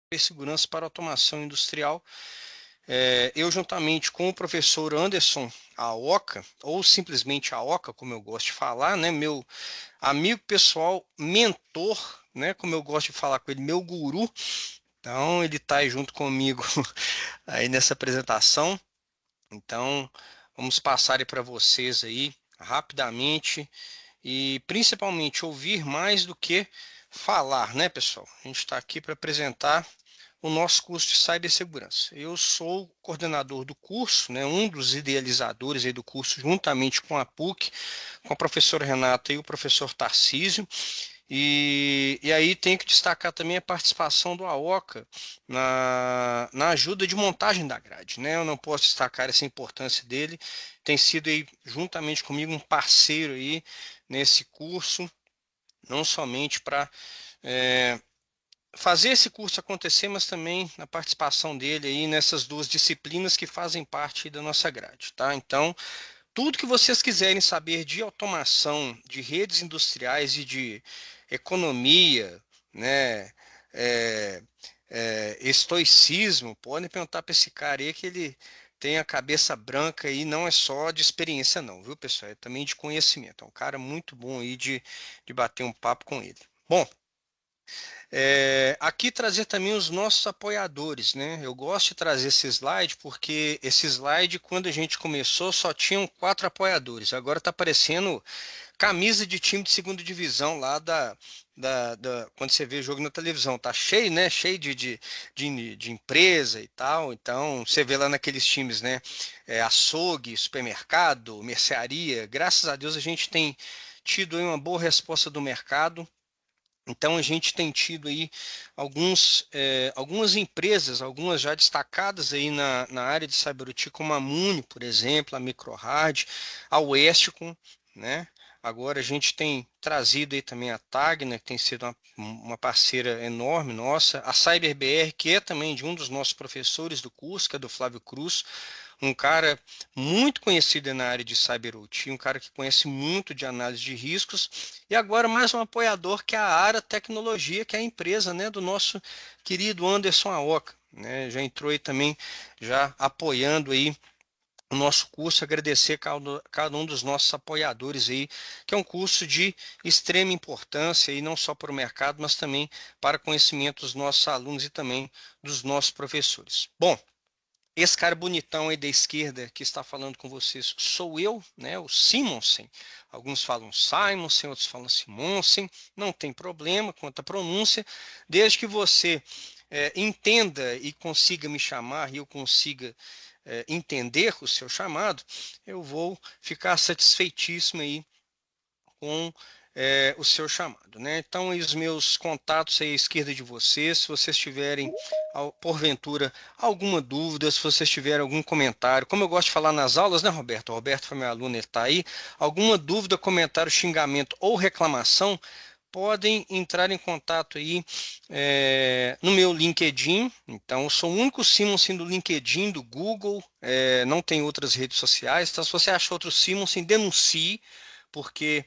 Cibersegurança para automação industrial. Eu, juntamente com o professor Anderson Aoka, ou simplesmente Aoka, como eu gosto de falar, né, meu amigo pessoal, mentor, né, como eu gosto de falar com ele, meu guru. Então, ele está aí junto comigo aí nessa apresentação. Então, vamos passar para vocês aí rapidamente e principalmente ouvir mais do que falar, né, pessoal? A gente está aqui para apresentar o nosso curso de cibersegurança. Eu sou coordenador do curso, né, um dos idealizadores aí do curso, juntamente com a PUC, com a professora Renata e o professor Tarcísio. E aí tenho que destacar também a participação do AOCA na ajuda de montagem da grade, né? Eu não posso destacar essa importância dele. Tem sido aí, juntamente comigo, um parceiro aí nesse curso, não somente para fazer esse curso acontecer, mas também na participação dele aí nessas duas disciplinas que fazem parte da nossa grade, tá? Então, tudo que vocês quiserem saber de automação, de redes industriais e de economia, né, é, estoicismo, podem perguntar para esse cara aí que ele tem a cabeça branca e não é só de experiência não, viu, pessoal? É também de conhecimento. É um cara muito bom aí de bater um papo com ele. Bom, aqui trazer também os nossos apoiadores, né? Eu gosto de trazer esse slide porque esse slide, quando a gente começou, só tinham 4 apoiadores. Agora está aparecendo camisa de time de segunda divisão lá quando você vê o jogo na televisão. Tá cheio, né? Cheio de empresa e tal. Então, você vê lá naqueles times, né? Açougue, supermercado, mercearia. Graças a Deus a gente tem tido aí uma boa resposta do mercado. Então a gente tem tido aí algumas empresas, algumas já destacadas aí na área de CyberOT, como a Muni, por exemplo, a Microhard, a Westcom, né? Agora a gente tem trazido aí também a TAG, né, que tem sido uma parceira enorme nossa, a CyberBR, que é também de um dos nossos professores do curso, que é do Flávio Cruz, um cara muito conhecido na área de CyberOT, um cara que conhece muito de análise de riscos, e agora mais um apoiador que é a Ara Tecnologia, que é a empresa, né, do nosso querido Anderson Aoka, né, já entrou aí também, já apoiando aí o nosso curso, agradecer cada um dos nossos apoiadores aí, que é um curso de extrema importância, e não só para o mercado, mas também para conhecimento dos nossos alunos e também dos nossos professores. Bom, esse cara bonitão aí da esquerda que está falando com vocês sou eu, né, o Simonsen. Alguns falam Simonsen, outros falam Simonsen. Não tem problema quanto à pronúncia, desde que você entenda e consiga me chamar e eu consiga entender o seu chamado, eu vou ficar satisfeitíssimo aí com o seu chamado, né? Então, os meus contatos aí à esquerda de vocês, se vocês tiverem, porventura, alguma dúvida, se vocês tiverem algum comentário, como eu gosto de falar nas aulas, né, Roberto? O Roberto foi meu aluno, ele está aí. Alguma dúvida, comentário, xingamento ou reclamação, podem entrar em contato aí no meu LinkedIn. Então, eu sou o único Simonsen do LinkedIn, do Google, não tem outras redes sociais. Então, se você acha outro Simonsen, denuncie, porque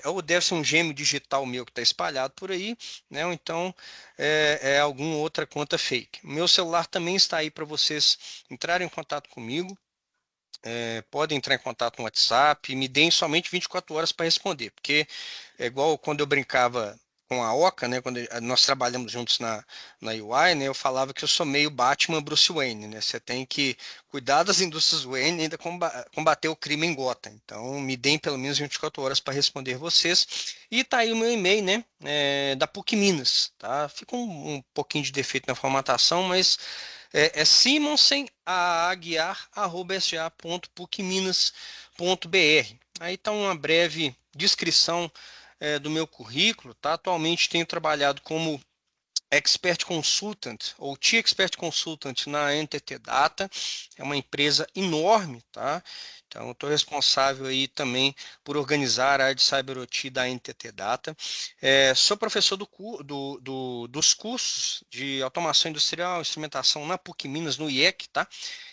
ou deve ser um gêmeo digital meu que está espalhado por aí, né? Ou então é alguma outra conta fake. Meu celular também está aí para vocês entrarem em contato comigo. Podem entrar em contato no WhatsApp, me deem somente 24 horas para responder, porque é igual quando eu brincava com a Oca, né, quando nós trabalhamos juntos na UI, né, eu falava que eu sou meio Batman Bruce Wayne, né, você tem que cuidar das indústrias Wayne e ainda combater o crime em Gotham. Então, me deem pelo menos 24 horas para responder vocês. E tá aí o meu e-mail, né, da PUC Minas, tá? Fica um pouquinho de defeito na formatação, mas simonsen@sga.pucminas.br. Aí está uma breve descrição do meu currículo, tá? Atualmente tenho trabalhado como Expert Consultant ou T-Expert Consultant na NTT Data, é uma empresa enorme, tá? Então, estou responsável aí também por organizar a área de CyberOT da NTT Data. Sou professor dos cursos de automação industrial, instrumentação na PUC Minas, no IEC, tá?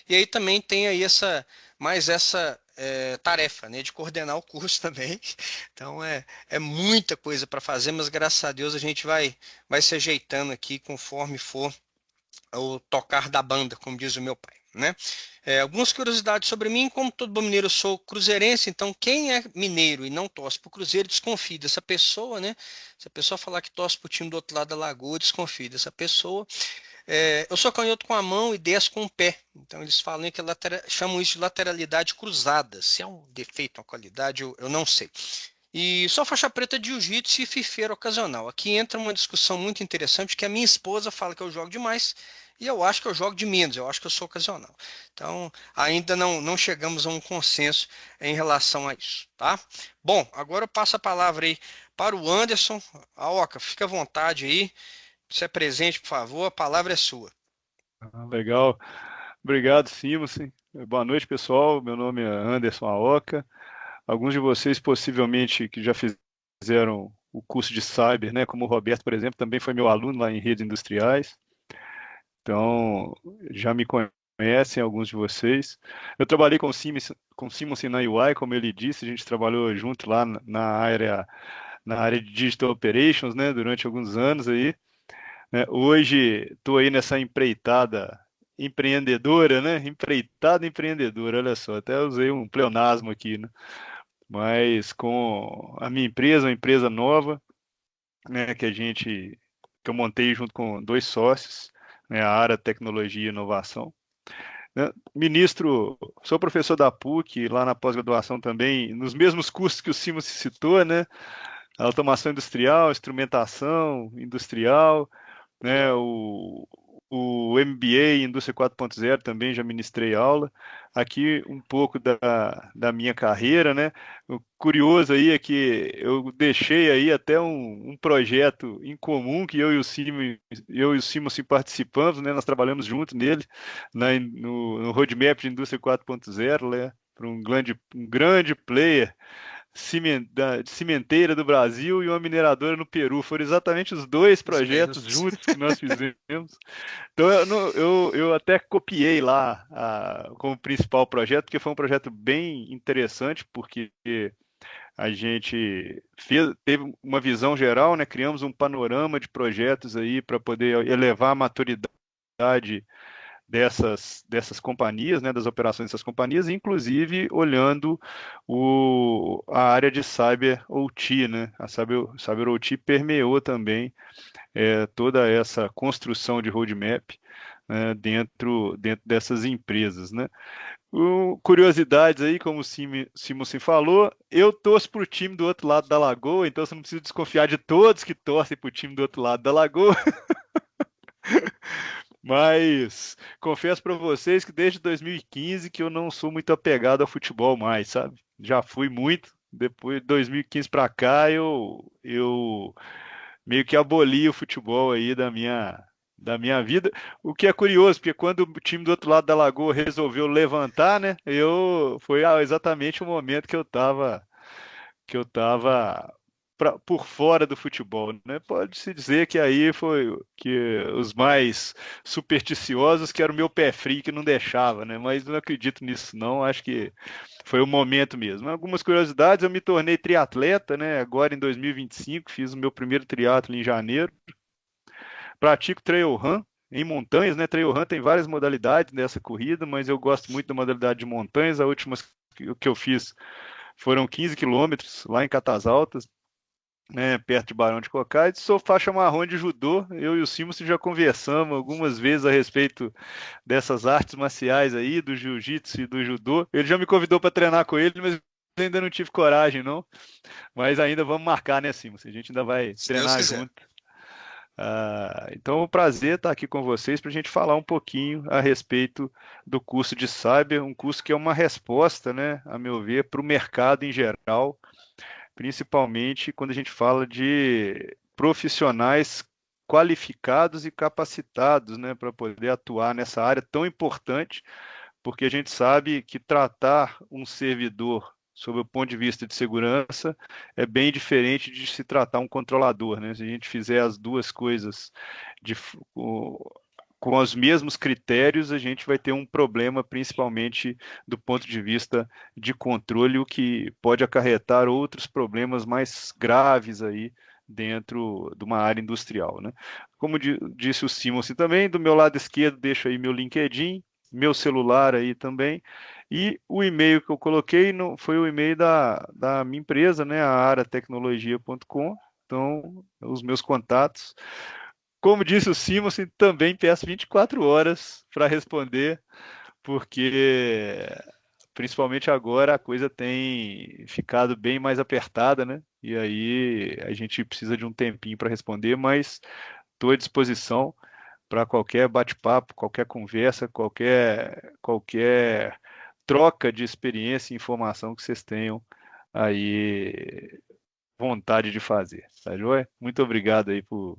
E aí também tem aí essa tarefa, né, de coordenar o curso também. Então é muita coisa para fazer, mas graças a Deus a gente vai se ajeitando aqui conforme for o tocar da banda, como diz o meu pai, né? Algumas curiosidades sobre mim, como todo bom mineiro, eu sou cruzeirense, então quem é mineiro e não torce para o Cruzeiro, desconfie dessa pessoa, né? Se a pessoa falar que torce para o time do outro lado da lagoa, desconfie dessa pessoa. Eu sou canhoto com a mão e destro com o pé, então eles falam que chamam isso de lateralidade cruzada. Se é um defeito, uma qualidade, eu não sei. E sou faixa preta de jiu-jitsu e fifeiro ocasional. Aqui entra uma discussão muito interessante que a minha esposa fala que eu jogo demais e eu acho que eu jogo de menos, eu acho que eu sou ocasional. Então, ainda não chegamos a um consenso em relação a isso, tá? Bom, agora eu passo a palavra aí para o Anderson. Aoca, fica à vontade aí. Se apresente, por favor, a palavra é sua. Legal. Obrigado, Simonsen. Boa noite, pessoal. Meu nome é Anderson Aoca. Alguns de vocês, possivelmente, que já fizeram o curso de Cyber, né? Como o Roberto, por exemplo, também foi meu aluno lá em redes industriais. Então, já me conhecem alguns de vocês. Eu trabalhei com o Simonsen na UI, como ele disse, a gente trabalhou junto lá na área de Digital Operations, né? Durante alguns anos aí, né? Hoje estou aí nessa empreitada empreendedora, né? Empreitada empreendedora, olha só, até usei um pleonasmo aqui, né? Mas com a minha empresa, uma empresa nova, né? Que eu montei junto com dois sócios, né? A área Tecnologia e Inovação, né? Sou professor da PUC, lá na pós-graduação também, nos mesmos cursos que o Simon se citou, né? Automação industrial, instrumentação industrial, né? O MBA em Indústria 4.0 também já ministrei aula. Aqui um pouco da minha carreira, né? O curioso aí é que eu deixei aí até um projeto em comum que eu e o Simon se participamos, né? Nós trabalhamos junto nele, no Roadmap de Indústria 4.0, né? Para um grande player de cimenteira do Brasil e uma mineradora no Peru. Foram exatamente os dois Isso projetos mesmo. juntos que nós fizemos. Então eu até copiei lá como principal projeto, porque foi um projeto bem interessante, porque a gente teve uma visão geral, né? Criamos um panorama de projetos aí para poder elevar a maturidade dessas companhias, né, das operações dessas companhias, inclusive olhando a área de Cyber OT, né? A Cyber OT permeou também toda essa construção de roadmap, né, dentro dessas empresas, né? Curiosidades aí, como o Simonsen falou, eu torço para o time do outro lado da lagoa, então você não precisa desconfiar de todos que torcem para o time do outro lado da lagoa. Mas confesso para vocês que desde 2015 que eu não sou muito apegado ao futebol mais, sabe? Já fui muito. Depois de 2015 para cá, eu meio que aboli o futebol aí da minha vida. O que é curioso, porque quando o time do outro lado da lagoa resolveu levantar, né? Foi exatamente o momento que eu tava por fora do futebol, né? Pode-se dizer que aí foi que os mais supersticiosos, que era o meu pé frio que não deixava, né? Mas não acredito nisso, não. Acho que foi o momento mesmo. Algumas curiosidades, eu me tornei triatleta, né? Agora em 2025, fiz o meu primeiro triatlo em janeiro. Pratico trail run em montanhas, né? Trail run tem várias modalidades dessa corrida, mas eu gosto muito da modalidade de montanhas. A última que eu fiz foram 15 quilômetros lá em Catas Altas, né, perto de Barão de Cocais. Sou faixa marrom de judô. Eu e o Simon já conversamos algumas vezes a respeito dessas artes marciais aí, do jiu-jitsu e do judô. Ele já me convidou para treinar com ele, mas ainda não tive coragem, não. Mas ainda vamos marcar, né, Simon? A gente ainda vai Se Deus treinar quiser. junto. Então, é um prazer estar aqui com vocês para a gente falar um pouquinho a respeito do curso de Cyber, um curso que é uma resposta, né, a meu ver, para o mercado em geral, principalmente quando a gente fala de profissionais qualificados e capacitados, né, para poder atuar nessa área tão importante, porque a gente sabe que tratar um servidor sob o ponto de vista de segurança é bem diferente de se tratar um controlador, né? Se a gente fizer as duas coisas de, com os mesmos critérios, a gente vai ter um problema, principalmente do ponto de vista de controle, o que pode acarretar outros problemas mais graves aí dentro de uma área industrial, né? Como disse o Simonsen também, do meu lado esquerdo deixo aí meu LinkedIn, meu celular aí também, e o e-mail que eu coloquei foi o e-mail da minha empresa, né, a aratecnologia.com, então os meus contatos. Como disse o Simonsen, também peço 24 horas para responder, porque principalmente agora a coisa tem ficado bem mais apertada, né? E aí a gente precisa de um tempinho para responder, mas estou à disposição para qualquer bate-papo, qualquer conversa, qualquer troca de experiência e informação que vocês tenham aí vontade de fazer, tá joia? Muito obrigado aí por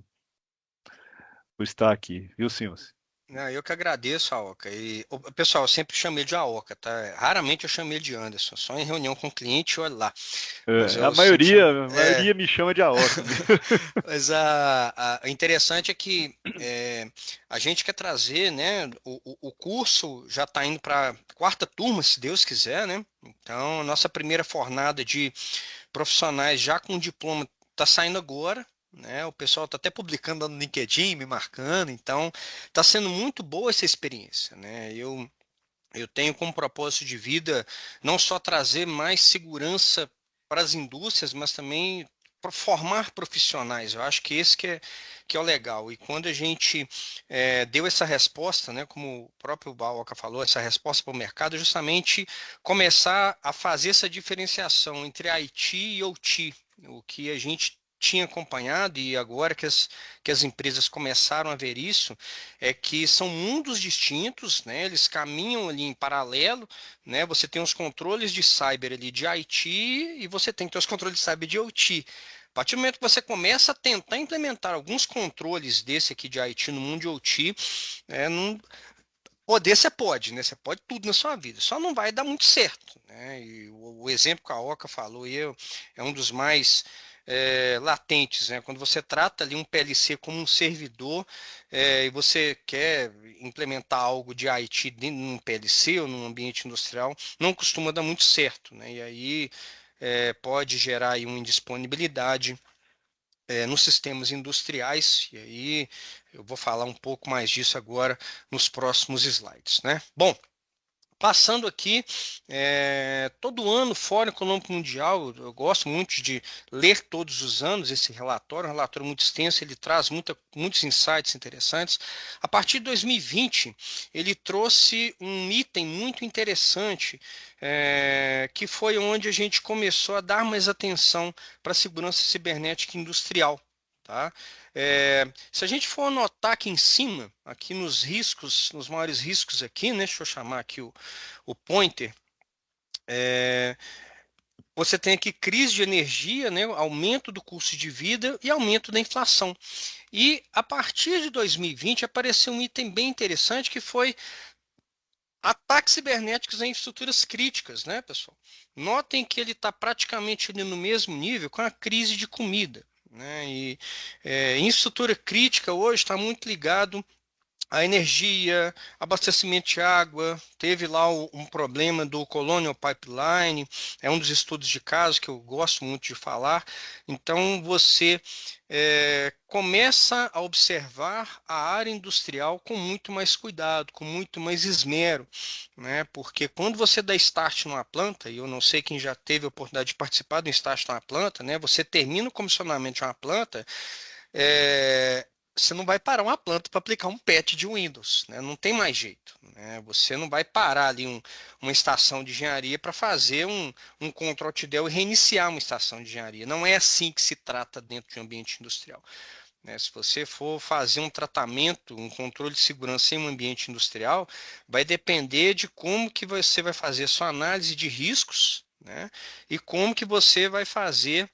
estar aqui, viu, Simonsen? Não, eu que agradeço, Aoka. E, pessoal, eu sempre chamei de Aoka, tá? Raramente eu chamei de Anderson, só em reunião com o cliente, olha lá. Mas A eu sempre maioria, chamo. a maioria me chama de Aoca mesmo. Mas o interessante é que a gente quer trazer, né? O curso já está indo para a quarta turma, se Deus quiser, né? Então, a nossa primeira fornada de profissionais já com diploma está saindo agora. Né, o pessoal está até publicando no LinkedIn, me marcando, então está sendo muito boa essa experiência. Né? Eu tenho como propósito de vida não só trazer mais segurança para as indústrias, mas também para formar profissionais. Eu acho que esse que é o legal. E quando a gente deu essa resposta, né, como o próprio Bauca falou, essa resposta para o mercado, é justamente começar a fazer essa diferenciação entre IT e OT, o que a gente tinha acompanhado e agora que as empresas começaram a ver isso, é que são mundos distintos, né? Eles caminham ali em paralelo, né? Você tem os controles de cyber ali de IT e você tem que ter os controles de cyber de OT. A partir do momento que você começa a tentar implementar alguns controles desse aqui de IT no mundo de OT, não, poder você pode, né? Você pode tudo na sua vida, só não vai dar muito certo, né? E o exemplo que a Oca falou é um dos mais latentes, né? Quando você trata ali um PLC como um servidor e você quer implementar algo de IT dentro de um PLC ou num ambiente industrial, não costuma dar muito certo, né? E aí pode gerar aí uma indisponibilidade nos sistemas industriais, e aí eu vou falar um pouco mais disso agora nos próximos slides, né? Bom, passando aqui, todo ano o Fórum Econômico Mundial, eu gosto muito de ler todos os anos esse relatório, um relatório muito extenso, ele traz muitos insights interessantes. A partir de 2020, ele trouxe um item muito interessante, que foi onde a gente começou a dar mais atenção para a segurança cibernética industrial. Tá? Se a gente for anotar aqui em cima, aqui nos riscos, nos maiores riscos aqui, né? Deixa eu chamar aqui o pointer. É, você tem aqui crise de energia, né? Aumento do custo de vida e aumento da inflação. E a partir de 2020 apareceu um item bem interessante que foi ataques cibernéticos em infraestruturas críticas, né, pessoal? Notem que ele está praticamente ali no mesmo nível com a crise de comida. Né? E infraestrutura crítica hoje está muito ligado a energia, abastecimento de água, teve lá um problema do Colonial Pipeline, é um dos estudos de caso que eu gosto muito de falar. Então você começa a observar a área industrial com muito mais cuidado, com muito mais esmero, né? Porque quando você dá start numa planta, e eu não sei quem já teve a oportunidade de participar do start numa planta, né? Você termina o comissionamento de uma planta, é, você não vai parar uma planta para aplicar um patch de Windows, né? Não tem mais jeito. Né? Você não vai parar ali uma estação de engenharia para fazer um Ctrl+Alt+Del e reiniciar uma estação de engenharia. Não é assim que se trata dentro de um ambiente industrial. Né? Se você for fazer um tratamento, um controle de segurança em um ambiente industrial, vai depender de como que você vai fazer a sua análise de riscos, né? E como que você vai fazer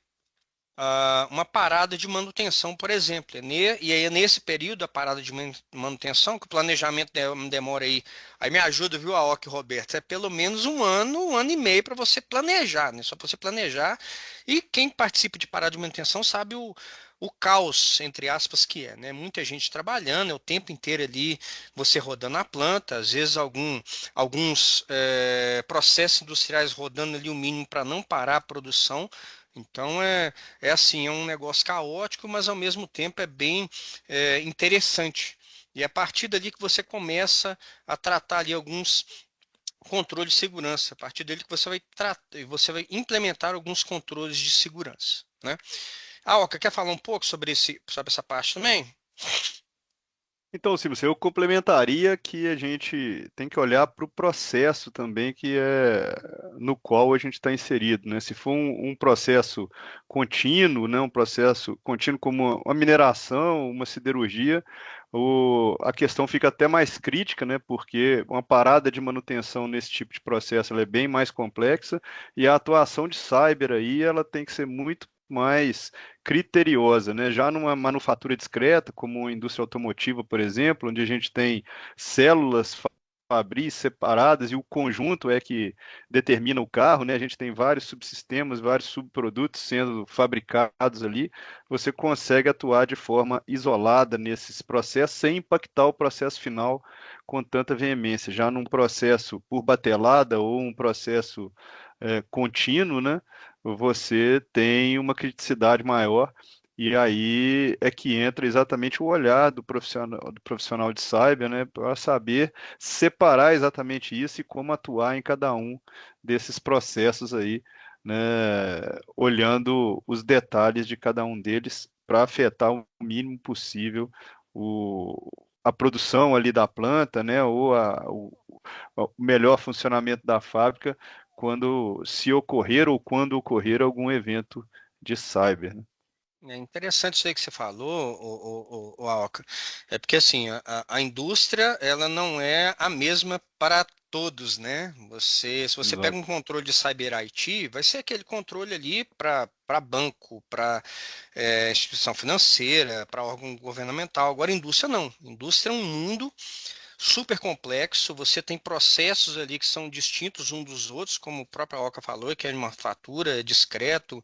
uma parada de manutenção, por exemplo. E aí, nesse período, a parada de manutenção, que o planejamento demora aí me ajuda, viu, Aoki, Roberto? É pelo menos um ano e meio para você planejar, né? Só para você planejar. E quem participa de parada de manutenção sabe o caos, entre aspas, que é, né? Muita gente trabalhando, é o tempo inteiro ali, você rodando a planta, às vezes alguns processos industriais rodando ali o mínimo para não parar a produção. Então é assim, é um negócio caótico, mas ao mesmo tempo é bem interessante. E é a partir dali que você começa a tratar ali alguns controles de segurança. A partir dele que você vai implementar alguns controles de segurança, né? Oca, quer falar um pouco sobre essa parte também? Então, Silvio, eu complementaria que a gente tem que olhar para o processo também que é no qual a gente está inserido, né? Se for um processo contínuo, né? Um processo contínuo como uma mineração, uma siderurgia, a questão fica até mais crítica, né? Porque uma parada de manutenção nesse tipo de processo ela é bem mais complexa e a atuação de cyber aí ela tem que ser muito mais criteriosa, né? Já numa manufatura discreta, como a indústria automotiva, por exemplo, onde a gente tem células fabris separadas e o conjunto é que determina o carro, né? A gente tem vários subsistemas, vários subprodutos sendo fabricados ali. Você consegue atuar de forma isolada nesses processos sem impactar o processo final com tanta veemência. Já num processo por batelada ou um processo contínuo, né? Você tem uma criticidade maior, e aí é que entra exatamente o olhar do profissional de cyber, né, para saber separar exatamente isso e como atuar em cada um desses processos aí, né, olhando os detalhes de cada um deles para afetar o mínimo possível a produção ali da planta, né, ou o melhor funcionamento da fábrica quando se ocorrer ou quando ocorrer algum evento de cyber, né? É interessante isso aí que você falou, o Aoka. É porque assim, a indústria ela não é a mesma para todos, né? Se você pega Exato. um controle de Cyber IT, vai ser aquele controle ali para banco, para instituição financeira, para órgão governamental. Agora, indústria não. Indústria é um mundo super complexo, você tem processos ali que são distintos uns dos outros, como o próprio Oca falou, que é manufatura, é discreto.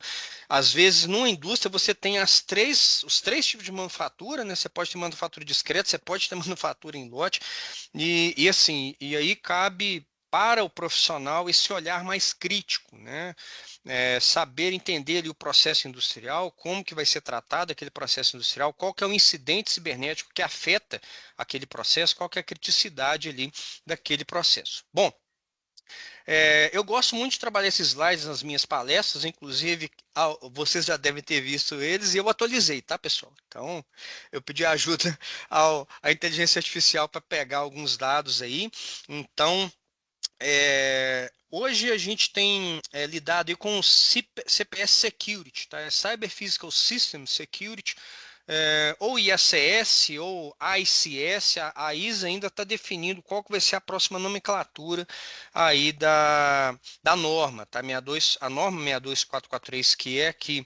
Às vezes, numa indústria, você tem os três tipos de manufatura, né? Você pode ter manufatura discreta, você pode ter manufatura em lote, e assim, e aí cabe para o profissional esse olhar mais crítico, né? Saber entender ali o processo industrial, como que vai ser tratado aquele processo industrial, qual que é o incidente cibernético que afeta aquele processo, qual que é a criticidade ali daquele processo. Bom, eu gosto muito de trabalhar esses slides nas minhas palestras, inclusive vocês já devem ter visto eles e eu atualizei, tá, pessoal? Então, eu pedi ajuda à inteligência artificial para pegar alguns dados aí. Então, hoje a gente tem lidado aí com o CPS Security, tá? Cyber Physical System Security, ou ISS ou ICS, a ISA ainda está definindo qual que vai ser a próxima nomenclatura aí da norma, tá? A norma 62443, que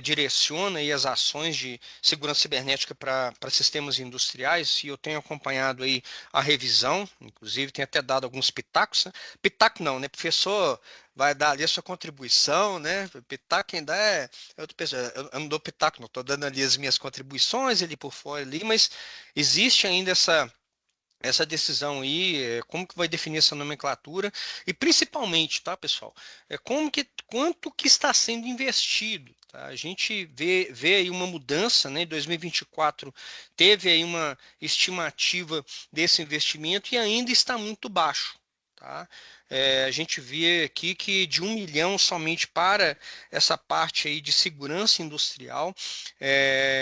direciona aí as ações de segurança cibernética para sistemas industriais, e eu tenho acompanhado aí a revisão, inclusive tenho até dado alguns pitacos, né? Pitaco não, né? Professor vai dar ali a sua contribuição, né? Pitaco quem dá é outra pessoa. Eu não dou pitaco, não. Estou dando ali as minhas contribuições ali por fora ali, mas existe ainda essa decisão aí, como que vai definir essa nomenclatura e principalmente, tá, pessoal, quanto que está sendo investido. Tá? A gente vê aí uma mudança, né? Em 2024 teve aí uma estimativa desse investimento e ainda está muito baixo. Tá? A gente vê aqui que de 1 milhão somente para essa parte aí de segurança industrial,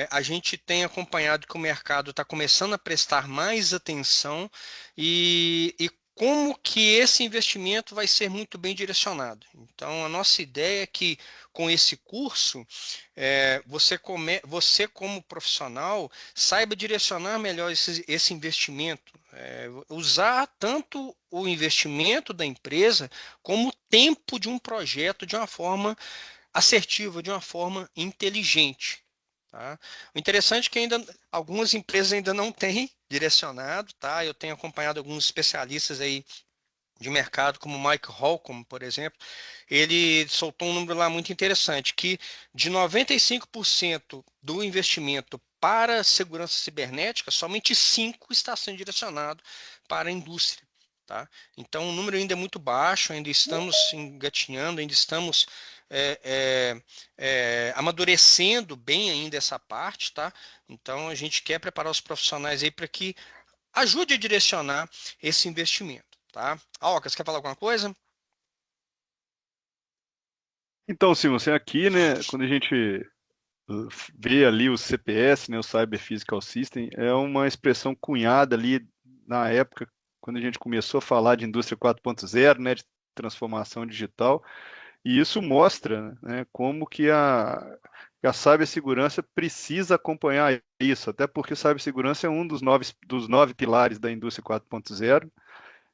a gente tem acompanhado que o mercado está começando a prestar mais atenção e como que esse investimento vai ser muito bem direcionado. Então, a nossa ideia é que com esse curso, você como profissional saiba direcionar melhor esse investimento, usar tanto o investimento da empresa como o tempo de um projeto de uma forma assertiva, de uma forma inteligente. Tá? O interessante é que ainda algumas empresas ainda não têm direcionado, tá? Eu tenho acompanhado alguns especialistas aí de mercado, como o Mike Holcomb, por exemplo, ele soltou um número lá muito interessante, que de 95% do investimento para segurança cibernética, somente 5 está sendo direcionado para a indústria. Tá? Então, o número ainda é muito baixo, ainda estamos engatinhando, ainda estamos amadurecendo bem ainda essa parte. Tá? Então, a gente quer preparar os profissionais aí para que ajude a direcionar esse investimento. Tá? Alcas, quer falar alguma coisa? Então, sim, você aqui, né, quando a gente vê ali o CPS, né, o Cyber Physical System, é uma expressão cunhada ali na época, quando a gente começou a falar de indústria 4.0, né, de transformação digital, e isso mostra, né, como que a cibersegurança precisa acompanhar isso, até porque cibersegurança é um dos nove pilares da indústria 4.0,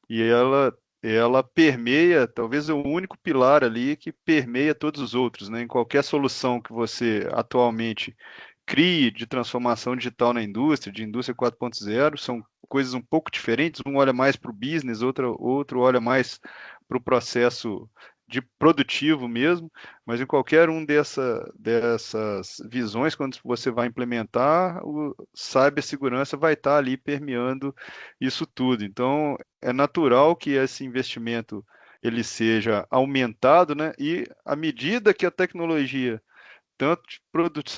e ela permeia, talvez é o único pilar ali que permeia todos os outros, né? Em qualquer solução que você atualmente crie de transformação digital na indústria, de indústria 4.0, são coisas um pouco diferentes. Um olha mais para o business, outro olha mais para o processo de produtivo mesmo, mas em qualquer um dessas visões, quando você vai implementar, o cibersegurança vai estar ali permeando isso tudo. Então, é natural que esse investimento ele seja aumentado, né? E à medida que a tecnologia tanto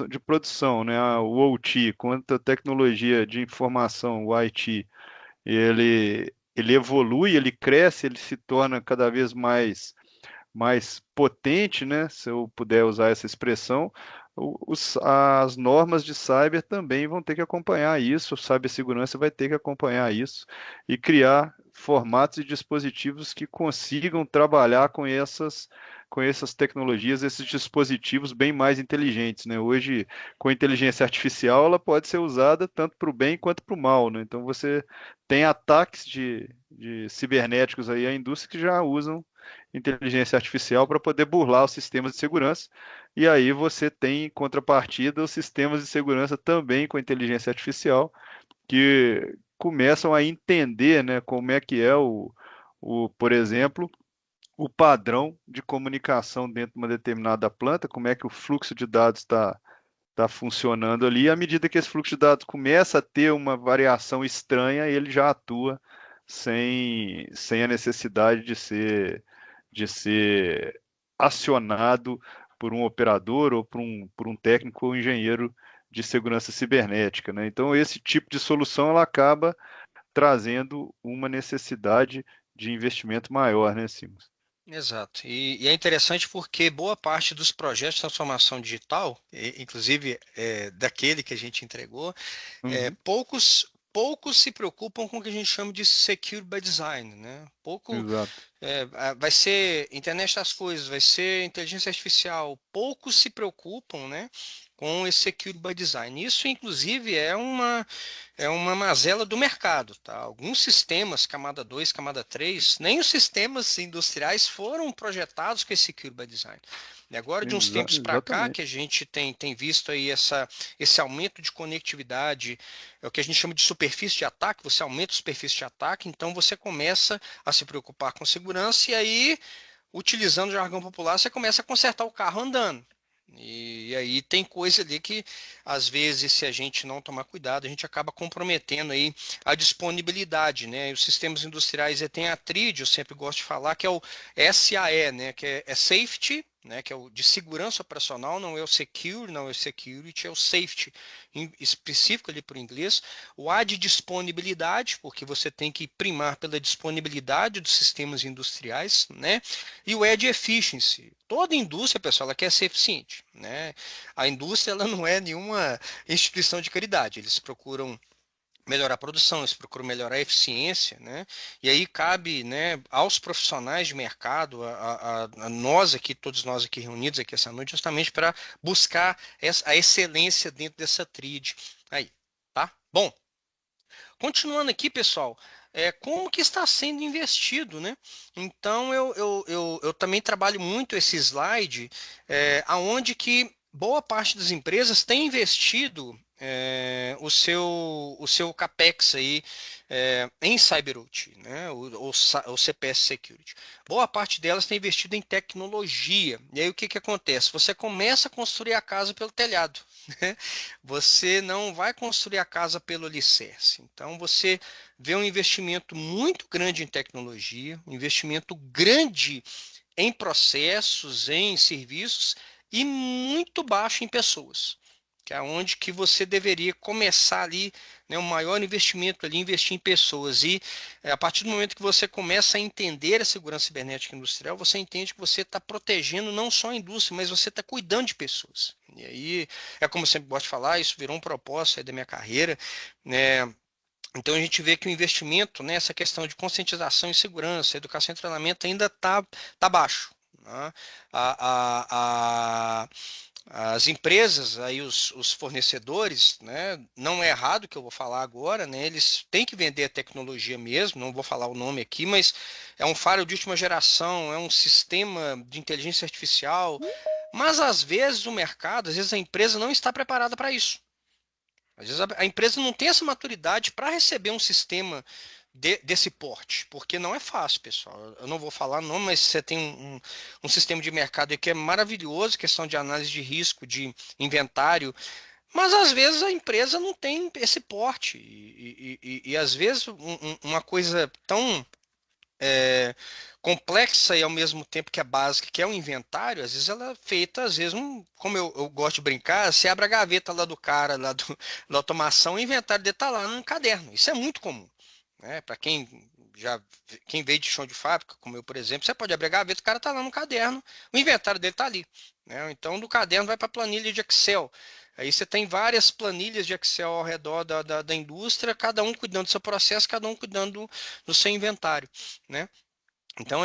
de produção, né, o OT, quanto a tecnologia de informação, o IT, ele evolui, ele cresce, ele se torna cada vez mais potente, né, se eu puder usar essa expressão, as normas de cyber também vão ter que acompanhar isso, a cibersegurança vai ter que acompanhar isso e criar formatos e dispositivos que consigam trabalhar com essas tecnologias, esses dispositivos bem mais inteligentes, né? Hoje, com a inteligência artificial, ela pode ser usada tanto para o bem quanto para o mal, né? Então, você tem ataques de cibernéticos aí à indústria que já usam inteligência artificial para poder burlar os sistemas de segurança. E aí você tem em contrapartida os sistemas de segurança também com inteligência artificial que começam a entender, né, como é que é por exemplo, o padrão de comunicação dentro de uma determinada planta, como é que o fluxo de dados está funcionando ali. E à medida que esse fluxo de dados começa a ter uma variação estranha, ele já atua sem a necessidade de ser acionado por um operador ou por um técnico ou engenheiro de segurança cibernética, né? Então, esse tipo de solução ela acaba trazendo uma necessidade de investimento maior, né, Simos? Exato. E é interessante porque boa parte dos projetos de transformação digital, inclusive daquele que a gente entregou, Uhum, poucos se preocupam com o que a gente chama de secure by design, né? exato. Vai ser internet das coisas, vai ser inteligência artificial. Poucos se preocupam, né, com esse secure by design. Isso, inclusive, é uma mazela do mercado, tá? Alguns sistemas, camada 2, camada 3, nem os sistemas industriais foram projetados com esse secure by design. E agora, de uns tempos para cá, que a Exatamente. gente tem visto aí esse aumento de conectividade, é o que a gente chama de superfície de ataque, você aumenta a superfície de ataque, então você começa a se preocupar com segurança e aí, utilizando o jargão popular, você começa a consertar o carro andando. E aí tem coisa ali que, às vezes, se a gente não tomar cuidado, a gente acaba comprometendo aí a disponibilidade, né? E os sistemas industriais têm a TRID, eu sempre gosto de falar, que é o SAE, né? Que é Safety, né? Que é o de segurança operacional, não é o Secure, não é o Security, é o Safety, específico ali para o inglês. O A de disponibilidade, porque você tem que primar pela disponibilidade dos sistemas industriais, né? E o E de efficiency. Toda indústria, pessoal, ela quer ser eficiente, né? A indústria ela não é nenhuma instituição de caridade. Eles procuram melhorar a produção, eles procuram melhorar a eficiência, né? E aí cabe, né, aos profissionais de mercado, a nós aqui, todos nós aqui reunidos aqui essa noite, justamente para buscar a excelência dentro dessa tríade aí, tá? Bom, continuando aqui, pessoal, como que está sendo investido, né? Então eu também trabalho muito esse slide, aonde que boa parte das empresas tem investido o seu CAPEX aí em CyberOT, né? O CPS Security. Boa parte delas tem investido em tecnologia. E aí o que que acontece? Você começa a construir a casa pelo telhado, né? Você não vai construir a casa pelo alicerce. Então você vê um investimento muito grande em tecnologia, um investimento grande em processos, em serviços e muito baixo em pessoas, que é onde que você deveria começar ali, né, o maior investimento ali, investir em pessoas. E a partir do momento que você começa a entender a segurança cibernética industrial, você entende que você está protegendo não só a indústria, mas você está cuidando de pessoas. E aí, é como eu sempre gosto de falar, isso virou um propósito aí da minha carreira, né? Então a gente vê que o investimento nessa questão de conscientização e segurança, educação e treinamento ainda tá baixo, né? A, a, as empresas, aí os fornecedores, né, não é errado o que eu vou falar agora, né, eles têm que vender a tecnologia mesmo, não vou falar o nome aqui, mas é um firewall de última geração, é um sistema de inteligência artificial, mas às vezes o mercado, às vezes a empresa não está preparada para isso. Às vezes a empresa não tem essa maturidade para receber um sistema desse porte, porque não é fácil, pessoal. Eu não vou falar não, mas você tem um sistema de mercado aí que é maravilhoso, questão de análise de risco, de inventário, mas às vezes a empresa não tem esse porte. E às vezes uma coisa tão complexa e ao mesmo tempo que é básica, que é o inventário, às vezes ela é feita, às vezes, como eu gosto de brincar, você abre a gaveta lá do cara, da automação, o inventário dele está lá num caderno. Isso é muito comum, né? Para quem veio de chão de fábrica, como eu, por exemplo, você pode abrir a gaveta, o cara está lá no caderno, o inventário dele está ali, né? Então, do caderno vai para a planilha de Excel. Aí você tem várias planilhas de Excel ao redor da indústria, cada um cuidando do seu processo, cada um cuidando do seu inventário, né? Então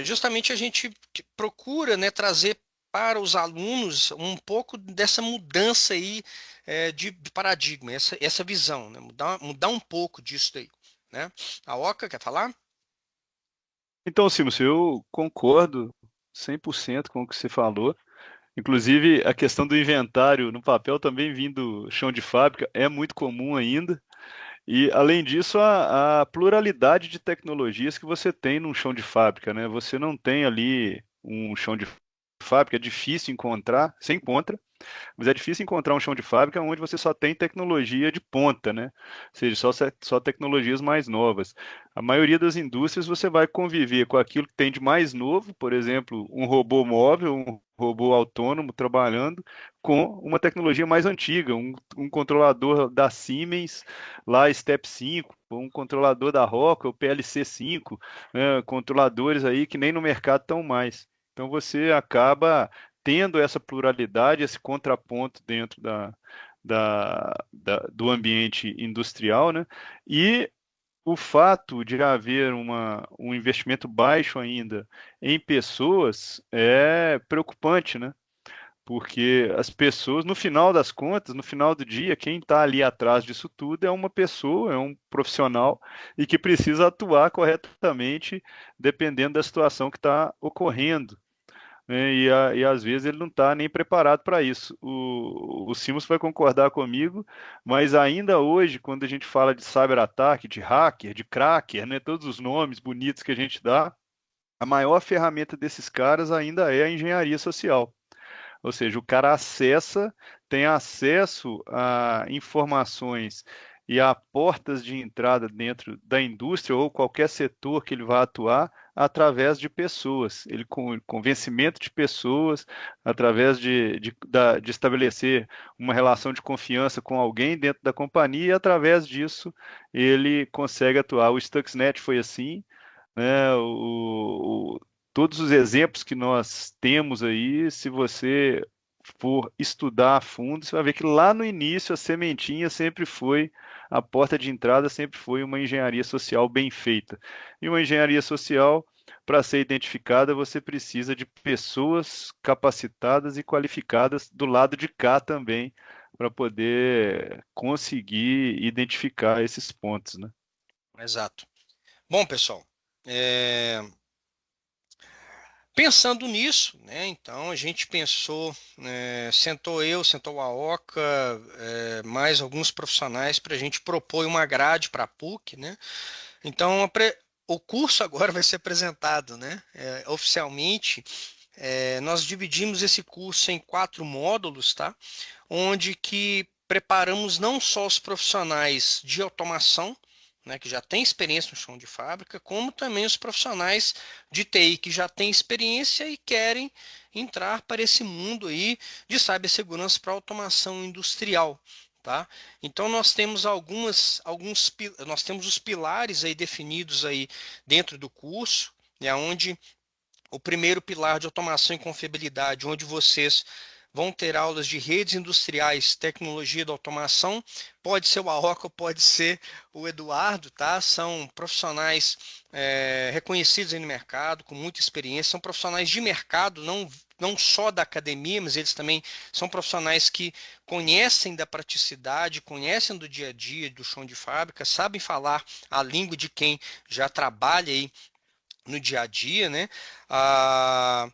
justamente a gente procura, né, trazer para os alunos um pouco dessa mudança aí de paradigma, essa visão, né, mudar um pouco disso daí, né? A Oca quer falar? Então, Simos, eu concordo 100% com o que você falou. Inclusive, a questão do inventário no papel também vindo chão de fábrica é muito comum ainda. E, além disso, a pluralidade de tecnologias que você tem num chão de fábrica, né? Você não tem ali um chão de fábrica, é difícil encontrar, você encontra, mas é difícil encontrar um chão de fábrica onde você só tem tecnologia de ponta, né? Ou seja, só tecnologias mais novas. A maioria das indústrias você vai conviver com aquilo que tem de mais novo, por exemplo, um robô móvel, um robô autônomo trabalhando com uma tecnologia mais antiga, um controlador da Siemens, lá Step 5, um controlador da Rockwell, PLC 5, né? Controladores aí que nem no mercado estão mais. Então você acaba tendo essa pluralidade, esse contraponto dentro do ambiente industrial, né? E o fato de haver um investimento baixo ainda em pessoas é preocupante, né? Porque as pessoas, no final das contas, no final do dia, quem está ali atrás disso tudo é uma pessoa, é um profissional e que precisa atuar corretamente dependendo da situação que está ocorrendo, né? E às vezes ele não está nem preparado para isso. O Simos vai concordar comigo, mas ainda hoje, quando a gente fala de cyberataque, de hacker, de cracker, né, todos os nomes bonitos que a gente dá, a maior ferramenta desses caras ainda é a engenharia social. Ou seja, o cara tem acesso a informações e a portas de entrada dentro da indústria ou qualquer setor que ele vá atuar através de pessoas. Ele com convencimento de pessoas, através de estabelecer uma relação de confiança com alguém dentro da companhia, e através disso ele consegue atuar. O Stuxnet foi assim, né? Todos os exemplos que nós temos aí, se você for estudar a fundo, você vai ver que lá no início a sementinha sempre foi, a porta de entrada sempre foi uma engenharia social bem feita. E uma engenharia social, para ser identificada, você precisa de pessoas capacitadas e qualificadas do lado de cá também, para poder conseguir identificar esses pontos, né? Exato. Bom, pessoal, pensando nisso, né, então a gente pensou, sentou a Oca, mais alguns profissionais para a gente propor uma grade para a PUC, né? Então o curso agora vai ser apresentado, né, oficialmente. Nós dividimos esse curso em 4 módulos, tá? Onde que preparamos não só os profissionais de automação, né, que já têm experiência no chão de fábrica, como também os profissionais de TI que já têm experiência e querem entrar para esse mundo aí de cibersegurança para automação industrial. Tá? Então nós temos nós temos os pilares aí definidos aí dentro do curso, né, onde o primeiro pilar de automação e confiabilidade, onde vocês vão ter aulas de redes industriais, tecnologia da automação. Pode ser o Aoca, pode ser o Eduardo, tá? São profissionais reconhecidos aí no mercado, com muita experiência, são profissionais de mercado, não só da academia, mas eles também são profissionais que conhecem da praticidade, conhecem do dia a dia, do chão de fábrica, sabem falar a língua de quem já trabalha aí no dia a dia, né? A,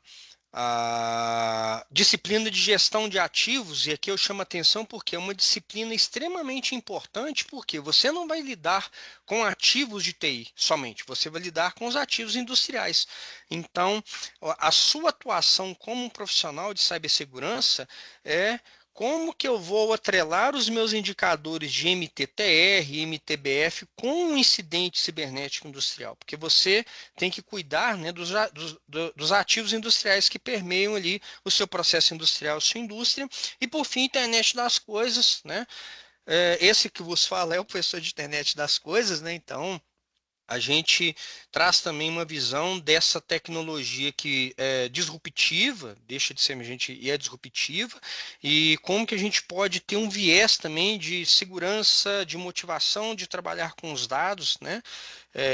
a disciplina de gestão de ativos, e aqui eu chamo a atenção porque é uma disciplina extremamente importante, porque você não vai lidar com ativos de TI somente, você vai lidar com os ativos industriais. Então, a sua atuação como um profissional de cibersegurança é como que eu vou atrelar os meus indicadores de MTTR e MTBF com um incidente cibernético industrial? Porque você tem que cuidar, né, dos ativos industriais que permeiam ali o seu processo industrial, a sua indústria. E, por fim, internet das coisas. Né? Esse que vos fala é o professor de internet das coisas, né? Então a gente traz também uma visão dessa tecnologia que é disruptiva, deixa de ser emergente e é disruptiva, e como que a gente pode ter um viés também de segurança, de motivação de trabalhar com os dados, né?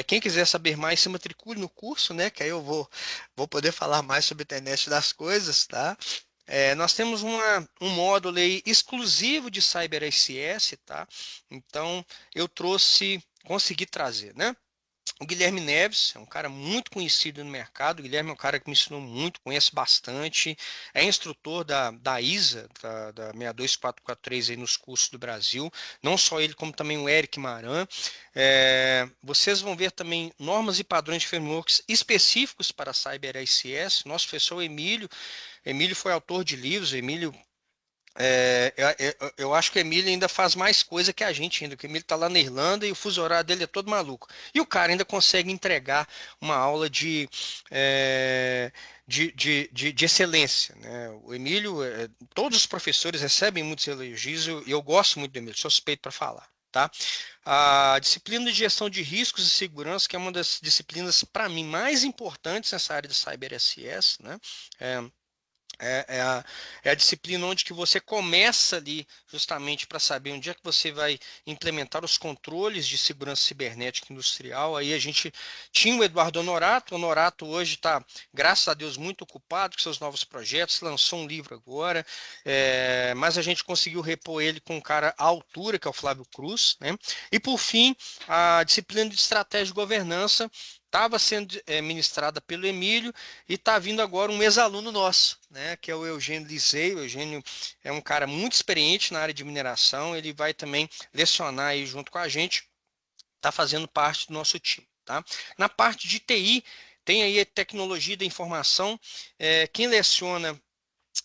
Quem quiser saber mais, se matricule no curso, né? Que aí eu vou poder falar mais sobre a internet das coisas, tá? Nós temos um módulo aí exclusivo de CyberSS, tá? Então eu consegui trazer, né? O Guilherme Neves é um cara muito conhecido no mercado. O Guilherme é um cara que me ensinou muito, conhece bastante. É instrutor da ISA, da 62443 aí nos cursos do Brasil. Não só ele, como também o Eric Maran. Vocês vão ver também normas e padrões de frameworks específicos para CyberSS. Nosso professor Emílio foi autor de livros. Emílio eu acho que o Emílio ainda faz mais coisa que a gente ainda, porque o Emílio está lá na Irlanda e o fuso horário dele é todo maluco. E o cara ainda consegue entregar uma aula é, de excelência. Né? O Emílio, todos os professores recebem muitos elogios e eu gosto muito do Emílio, sou suspeito para falar. Tá? A disciplina de gestão de riscos e segurança, que é uma das disciplinas, para mim, mais importantes nessa área de CyberSS, né? É, é a disciplina onde que você começa ali justamente para saber onde é que você vai implementar os controles de segurança cibernética industrial. Aí a gente tinha o Eduardo Honorato. O Honorato hoje está, graças a Deus, muito ocupado com seus novos projetos, lançou um livro agora, mas a gente conseguiu repor ele com um cara à altura, que é o Flávio Cruz. Né? E por fim, a disciplina de estratégia de governança estava sendo ministrada pelo Emílio e está vindo agora um ex-aluno nosso, né, que é o Eugênio Lisei. O Eugênio é um cara muito experiente na área de mineração, ele vai também lecionar aí junto com a gente, está fazendo parte do nosso time. Tá? Na parte de TI, tem aí a tecnologia da informação, quem leciona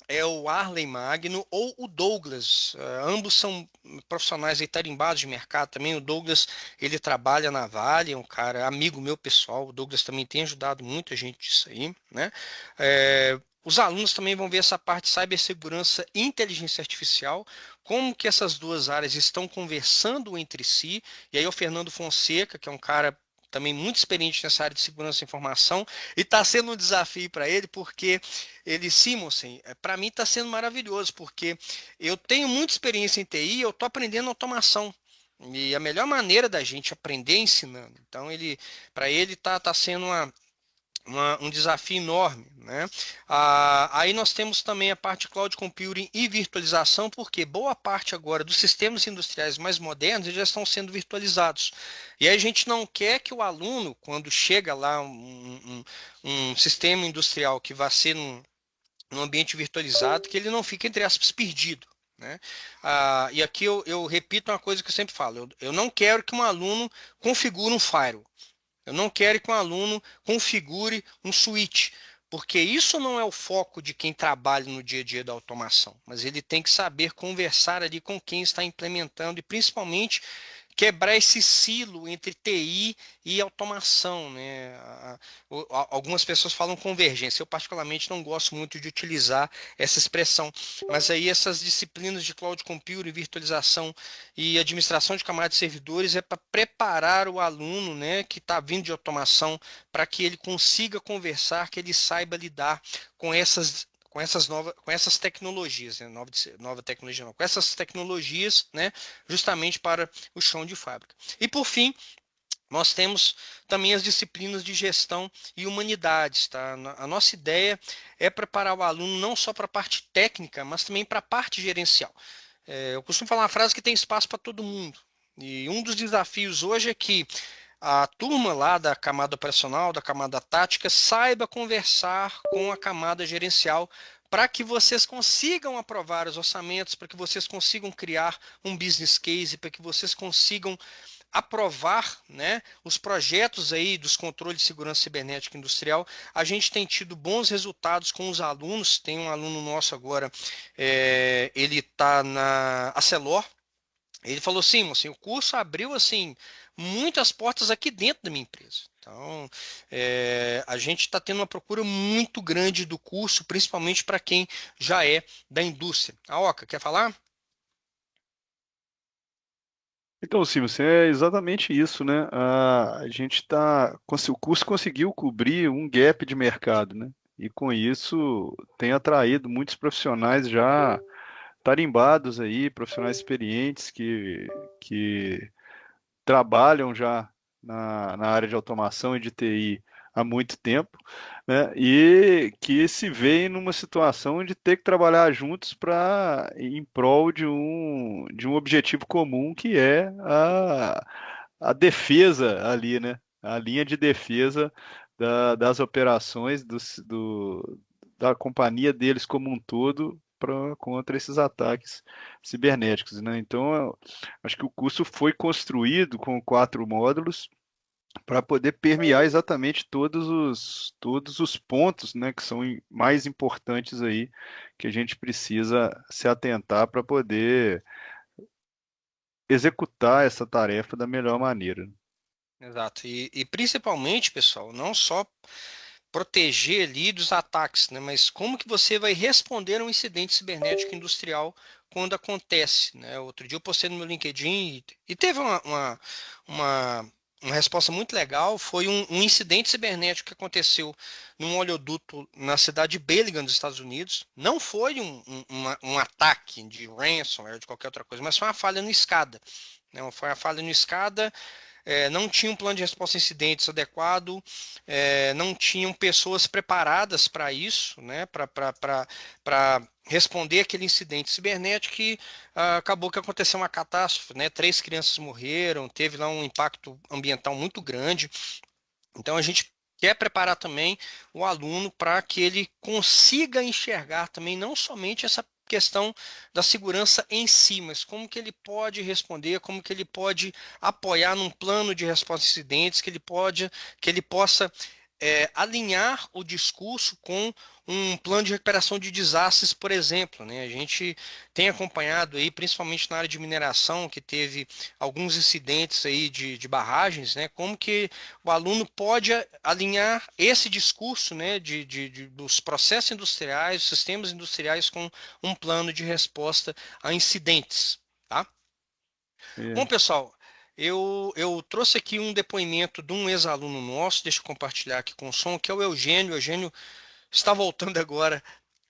é o Arley Magno ou o Douglas. Ambos são profissionais aí tarimbados de mercado também. O Douglas, ele trabalha na Vale, é um cara amigo meu pessoal. O Douglas também tem ajudado muito a gente disso aí, né? Os alunos também vão ver essa parte de cibersegurança e inteligência artificial, como que essas duas áreas estão conversando entre si. E aí o Fernando Fonseca, que é um cara também muito experiente nessa área de segurança da informação, e está sendo um desafio para ele, porque Simonsen, para mim está sendo maravilhoso, porque eu tenho muita experiência em TI, eu estou aprendendo automação. E a melhor maneira da gente aprender é ensinando. Então, para ele está sendo um desafio enorme, né? Aí nós temos também a parte de cloud computing e virtualização, porque boa parte agora dos sistemas industriais mais modernos já estão sendo virtualizados. E aí a gente não quer que o aluno, quando chega lá um sistema industrial que vai ser num ambiente virtualizado, que ele não fique, entre aspas, perdido. Né? E aqui eu repito uma coisa que eu sempre falo: eu não quero que um aluno configure um firewall. Eu não quero que um aluno configure um switch, porque isso não é o foco de quem trabalha no dia a dia da automação, mas ele tem que saber conversar ali com quem está implementando e principalmente quebrar esse silo entre TI e automação, né? Algumas pessoas falam convergência. Eu particularmente não gosto muito de utilizar essa expressão, mas aí essas disciplinas de cloud computing, virtualização e administração de camadas de servidores é para preparar o aluno, né, que está vindo de automação, para que ele consiga conversar, que ele saiba lidar com essas tecnologias, né? Nova tecnologia não, com essas tecnologias, né? Justamente para o chão de fábrica. E por fim, nós temos também as disciplinas de gestão e humanidades. Tá? A nossa ideia é preparar o aluno não só para a parte técnica, mas também para a parte gerencial. Eu costumo falar uma frase que tem espaço para todo mundo. E um dos desafios hoje é que a turma lá da camada operacional, da camada tática, saiba conversar com a camada gerencial para que vocês consigam aprovar os orçamentos, para que vocês consigam criar um business case, para que vocês consigam aprovar, né, os projetos aí dos controles de segurança cibernética industrial. A gente tem tido bons resultados com os alunos. Tem um aluno nosso agora, ele está na Acelor. Ele falou assim, o curso abriu assim muitas portas aqui dentro da minha empresa. Então, a gente está tendo uma procura muito grande do curso, principalmente para quem já é da indústria. A Oca, quer falar? Então, Silvio, é exatamente isso, né? A gente tá, o curso conseguiu cobrir um gap de mercado, né? E com isso tem atraído muitos profissionais já tarimbados aí, profissionais experientes que trabalham já na área de automação e de TI há muito tempo, né? E que se veem numa situação de ter que trabalhar juntos para em prol de um objetivo comum que é a defesa ali, né? A linha de defesa das operações da companhia deles como um todo contra esses ataques cibernéticos, né? Então, acho que o curso foi construído com 4 módulos para poder permear exatamente todos os pontos, né, que são mais importantes aí que a gente precisa se atentar para poder executar essa tarefa da melhor maneira. Exato. E principalmente, pessoal, não só proteger ali dos ataques, né? Mas como que você vai responder a um incidente cibernético industrial quando acontece, né? Outro dia eu postei no meu LinkedIn e teve uma, uma resposta muito legal. Foi um incidente cibernético que aconteceu num oleoduto na cidade de Bellingham, nos Estados Unidos. Não foi um ataque de ransomware, de qualquer outra coisa, mas foi uma falha no SCADA. Não, foi uma falha no SCADA, não tinha um plano de resposta a incidentes adequado, não tinham pessoas preparadas para isso, né, para responder aquele incidente cibernético que acabou que aconteceu uma catástrofe, né, 3 crianças morreram, teve lá um impacto ambiental muito grande. Então a gente quer preparar também o aluno para que ele consiga enxergar também não somente essa questão da segurança em si, mas como que ele pode responder, como que ele pode apoiar num plano de resposta a incidentes, que ele possa alinhar o discurso com um plano de recuperação de desastres, por exemplo, né? A gente tem acompanhado aí, principalmente na área de mineração, que teve alguns incidentes aí de barragens, né? Como que o aluno pode alinhar esse discurso, né, dos processos industriais, dos sistemas industriais com um plano de resposta a incidentes, tá? Bom, É. pessoal, eu trouxe aqui um depoimento de um ex-aluno nosso, deixa eu compartilhar aqui com o som, que é o Eugênio. O Eugênio está voltando agora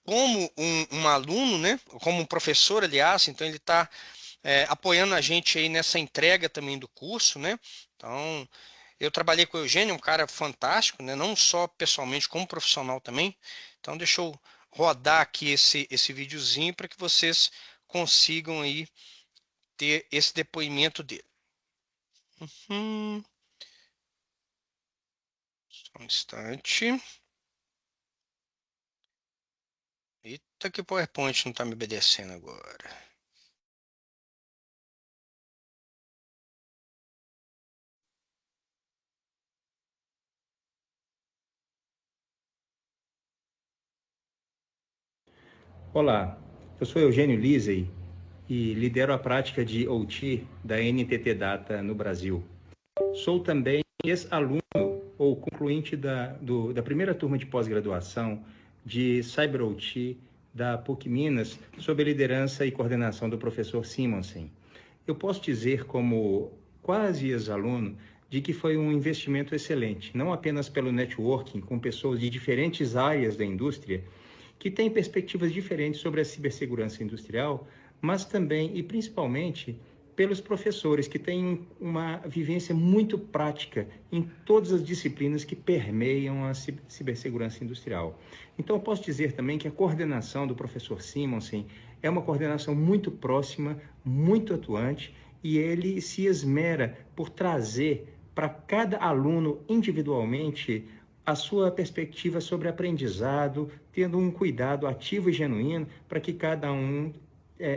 como um aluno, né? Como um professor, aliás, então ele está apoiando a gente aí nessa entrega também do curso, né? Então, Eu trabalhei com o Eugênio, um cara fantástico, né? Não só pessoalmente, como profissional também. Então, deixa eu rodar aqui esse videozinho para que vocês consigam aí ter esse depoimento dele. Hum, só um instante. Eita, que o PowerPoint não está me obedecendo agora. Olá, eu sou Eugênio Lisey e lidero a prática de OT da NTT Data no Brasil. Sou também ex-aluno ou concluinte da primeira turma de pós-graduação de Cyber OT da PUC Minas, sob a liderança e coordenação do professor Simonsen. Eu posso dizer, como quase ex-aluno, de que foi um investimento excelente, não apenas pelo networking com pessoas de diferentes áreas da indústria, que têm perspectivas diferentes sobre a cibersegurança industrial, mas também e principalmente pelos professores que têm uma vivência muito prática em todas as disciplinas que permeiam a cibersegurança industrial. Então, eu posso dizer também que a coordenação do professor Simonsen é uma coordenação muito próxima, muito atuante, e ele se esmera por trazer para cada aluno individualmente a sua perspectiva sobre aprendizado, tendo um cuidado ativo e genuíno para que cada um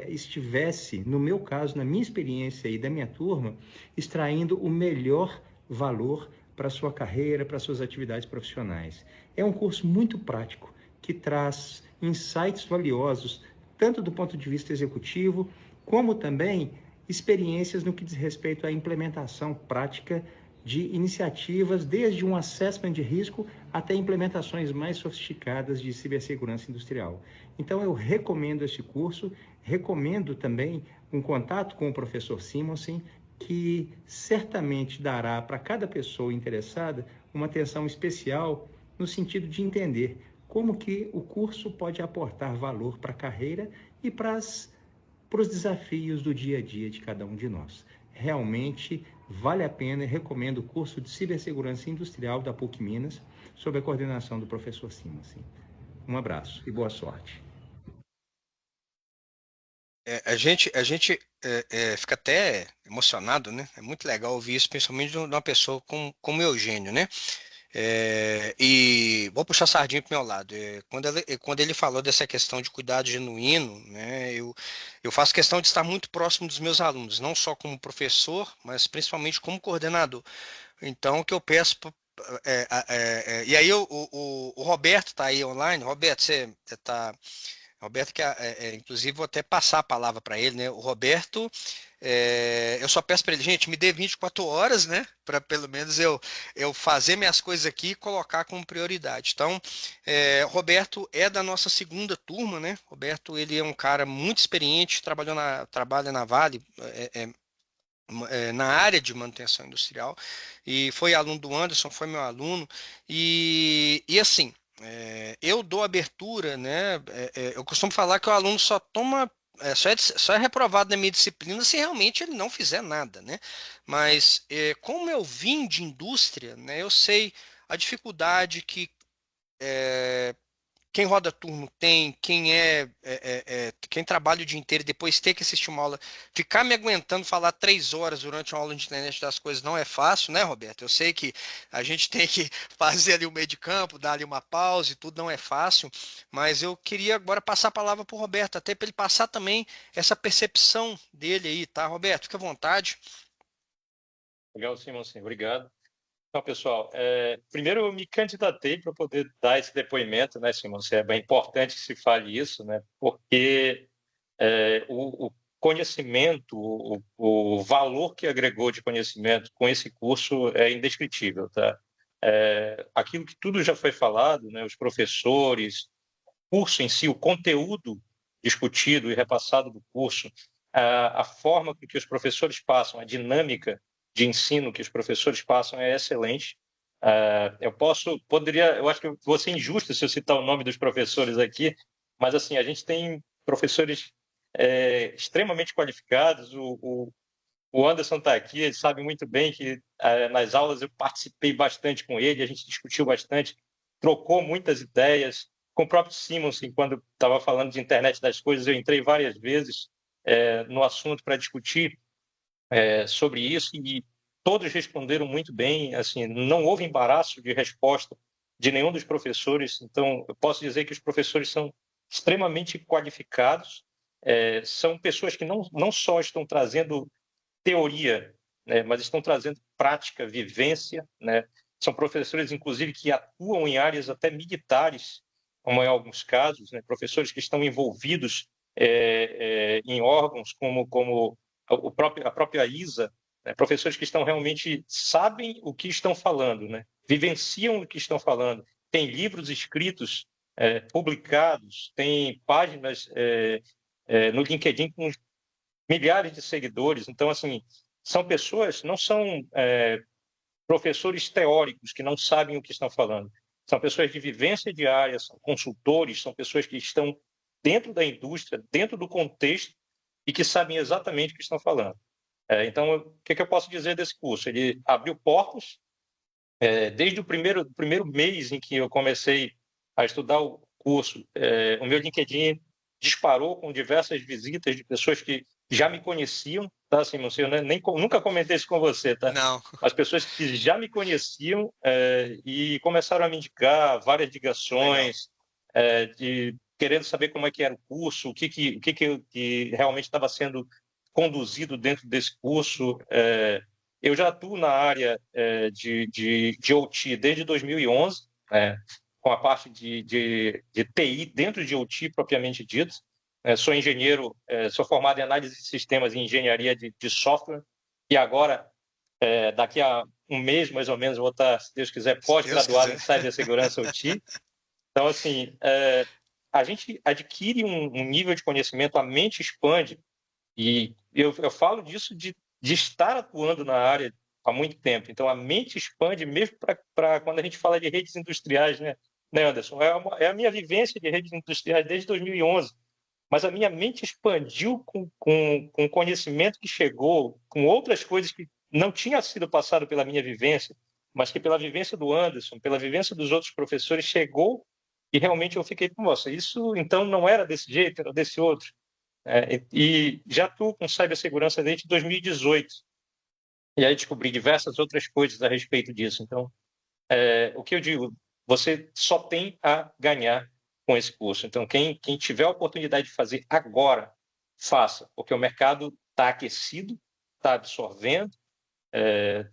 estivesse, no meu caso, na minha experiência e da minha turma, extraindo o melhor valor para a sua carreira, para as suas atividades profissionais. É um curso muito prático, que traz insights valiosos, tanto do ponto de vista executivo, como também experiências no que diz respeito à implementação prática de iniciativas, desde um assessment de risco até implementações mais sofisticadas de cibersegurança industrial. Então, eu recomendo esse curso, recomendo também um contato com o professor Simonsen, que certamente dará para cada pessoa interessada uma atenção especial no sentido de entender como que o curso pode aportar valor para a carreira e para os desafios do dia a dia de cada um de nós. Realmente vale a pena e recomendo o curso de Cibersegurança Industrial da PUC Minas, sob a coordenação do professor Simonsen. Um abraço e boa sorte. A gente fica até emocionado, né? É muito legal ouvir isso, principalmente de uma pessoa como Eugênio, né? E vou puxar a sardinha para o meu lado. Quando ele falou dessa questão de cuidado genuíno, né, eu faço questão de estar muito próximo dos meus alunos, não só como professor, mas principalmente como coordenador. Então, o que eu peço. E aí, o Roberto está aí online. Roberto, você está. Roberto, inclusive, vou até passar a palavra para ele, né? O Roberto, eu só peço para ele, gente, me dê 24 horas, né? Para pelo menos eu fazer minhas coisas aqui e colocar como prioridade. Então, Roberto é da nossa segunda turma, né? Roberto, ele é um cara muito experiente, trabalha na Vale, na área de manutenção industrial, e foi aluno do Anderson, foi meu aluno, e assim, eu dou abertura, né? Eu costumo falar que o aluno só toma. Só é reprovado na minha disciplina se realmente ele não fizer nada, né? Mas como eu vim de indústria, né, eu sei a dificuldade que quem roda turno tem, quem trabalha o dia inteiro e depois ter que assistir uma aula, ficar me aguentando falar 3 horas durante uma aula de internet das coisas não é fácil, né, Roberto? Eu sei que a gente tem que fazer ali o meio de campo, dar ali uma pausa e tudo não é fácil, mas eu queria agora passar a palavra para o Roberto, até para ele passar também essa percepção dele aí, tá, Roberto? Fica à vontade. Legal, Simon, sim, obrigado. Então, pessoal, primeiro eu me candidatei para poder dar esse depoimento, né, Simon? É bem importante que se fale isso, né, porque o conhecimento, o valor que agregou de conhecimento com esse curso é indescritível, tá? Aquilo que tudo já foi falado, né, os professores, o curso em si, o conteúdo discutido e repassado do curso, a forma com que os professores passam, a dinâmica de ensino que os professores passam é excelente. Eu acho que eu vou ser injusto se eu citar o nome dos professores aqui, mas assim a gente tem professores extremamente qualificados. O Anderson está aqui, ele sabe muito bem que nas aulas eu participei bastante com ele, a gente discutiu bastante, trocou muitas ideias. Com o próprio Simonsen, quando estava falando de internet das coisas, eu entrei várias vezes no assunto para discutir sobre isso e todos responderam muito bem. Assim, não houve embaraço de resposta de nenhum dos professores. Então, eu posso dizer que os professores são extremamente qualificados, são pessoas que não só estão trazendo teoria, né, mas estão trazendo prática, vivência, né? São professores, inclusive, que atuam em áreas até militares, como em alguns casos, né? Professores que estão envolvidos em órgãos como a própria ISA, né? Professores que estão realmente sabem o que estão falando, né? Vivenciam o que estão falando. Tem livros escritos, publicados, tem páginas no LinkedIn com milhares de seguidores. Então, assim, são pessoas, não são professores teóricos que não sabem o que estão falando. São pessoas de vivência diária, são consultores, são pessoas que estão dentro da indústria, dentro do contexto e que sabem exatamente o que estão falando. Então, o que eu posso dizer desse curso? Ele abriu portas. Desde o primeiro mês em que eu comecei a estudar o curso, o meu LinkedIn disparou com diversas visitas de pessoas que já me conheciam, tá, Simon? Eu nunca comentei isso com você, tá? Não. As pessoas que já me conheciam e começaram a me indicar várias ligações, de querendo saber como é que era o curso, o que realmente estava sendo conduzido dentro desse curso. Eu já atuo na área de OT desde 2011, com a parte de TI dentro de OT propriamente dito. Sou engenheiro, sou formado em análise de sistemas e engenharia de software, e agora, daqui a um mês mais ou menos, vou estar, se Deus quiser, pós-graduado em cibersegurança OT. Então, assim, a gente adquire um nível de conhecimento, a mente expande, e eu falo disso de estar atuando na área há muito tempo. Então, a mente expande mesmo para quando a gente fala de redes industriais, né, Anderson? É a minha vivência de redes industriais desde 2011. Mas a minha mente expandiu com o conhecimento que chegou, com outras coisas que não tinha sido passado pela minha vivência, mas que pela vivência do Anderson, pela vivência dos outros professores, chegou e realmente eu fiquei, nossa, isso então não era desse jeito, era desse outro. E já atuo com cibersegurança desde 2018. E aí descobri diversas outras coisas a respeito disso. Então, o que eu digo, você só tem a ganhar com esse curso. Então, quem tiver a oportunidade de fazer agora, faça, porque o mercado está aquecido, está absorvendo.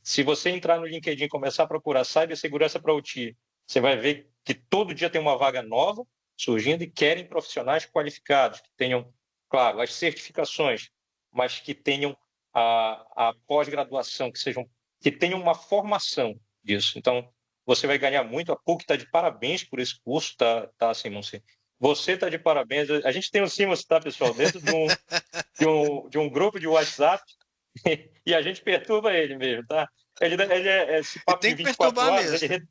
Se você entrar no LinkedIn e começar a procurar cibersegurança para OT, você vai ver que todo dia tem uma vaga nova surgindo e querem profissionais qualificados, que tenham, claro, as certificações, mas que tenham a pós-graduação, que tenham uma formação disso. Então, você vai ganhar muito. A PUC está de parabéns por esse curso, tá, Simonsen? Você está de parabéns. A gente tem o Simonsen, tá, pessoal, dentro de um grupo de WhatsApp e a gente perturba ele mesmo, tá? Ele é esse E papo tem de que 24 perturbar horas, mesmo. ele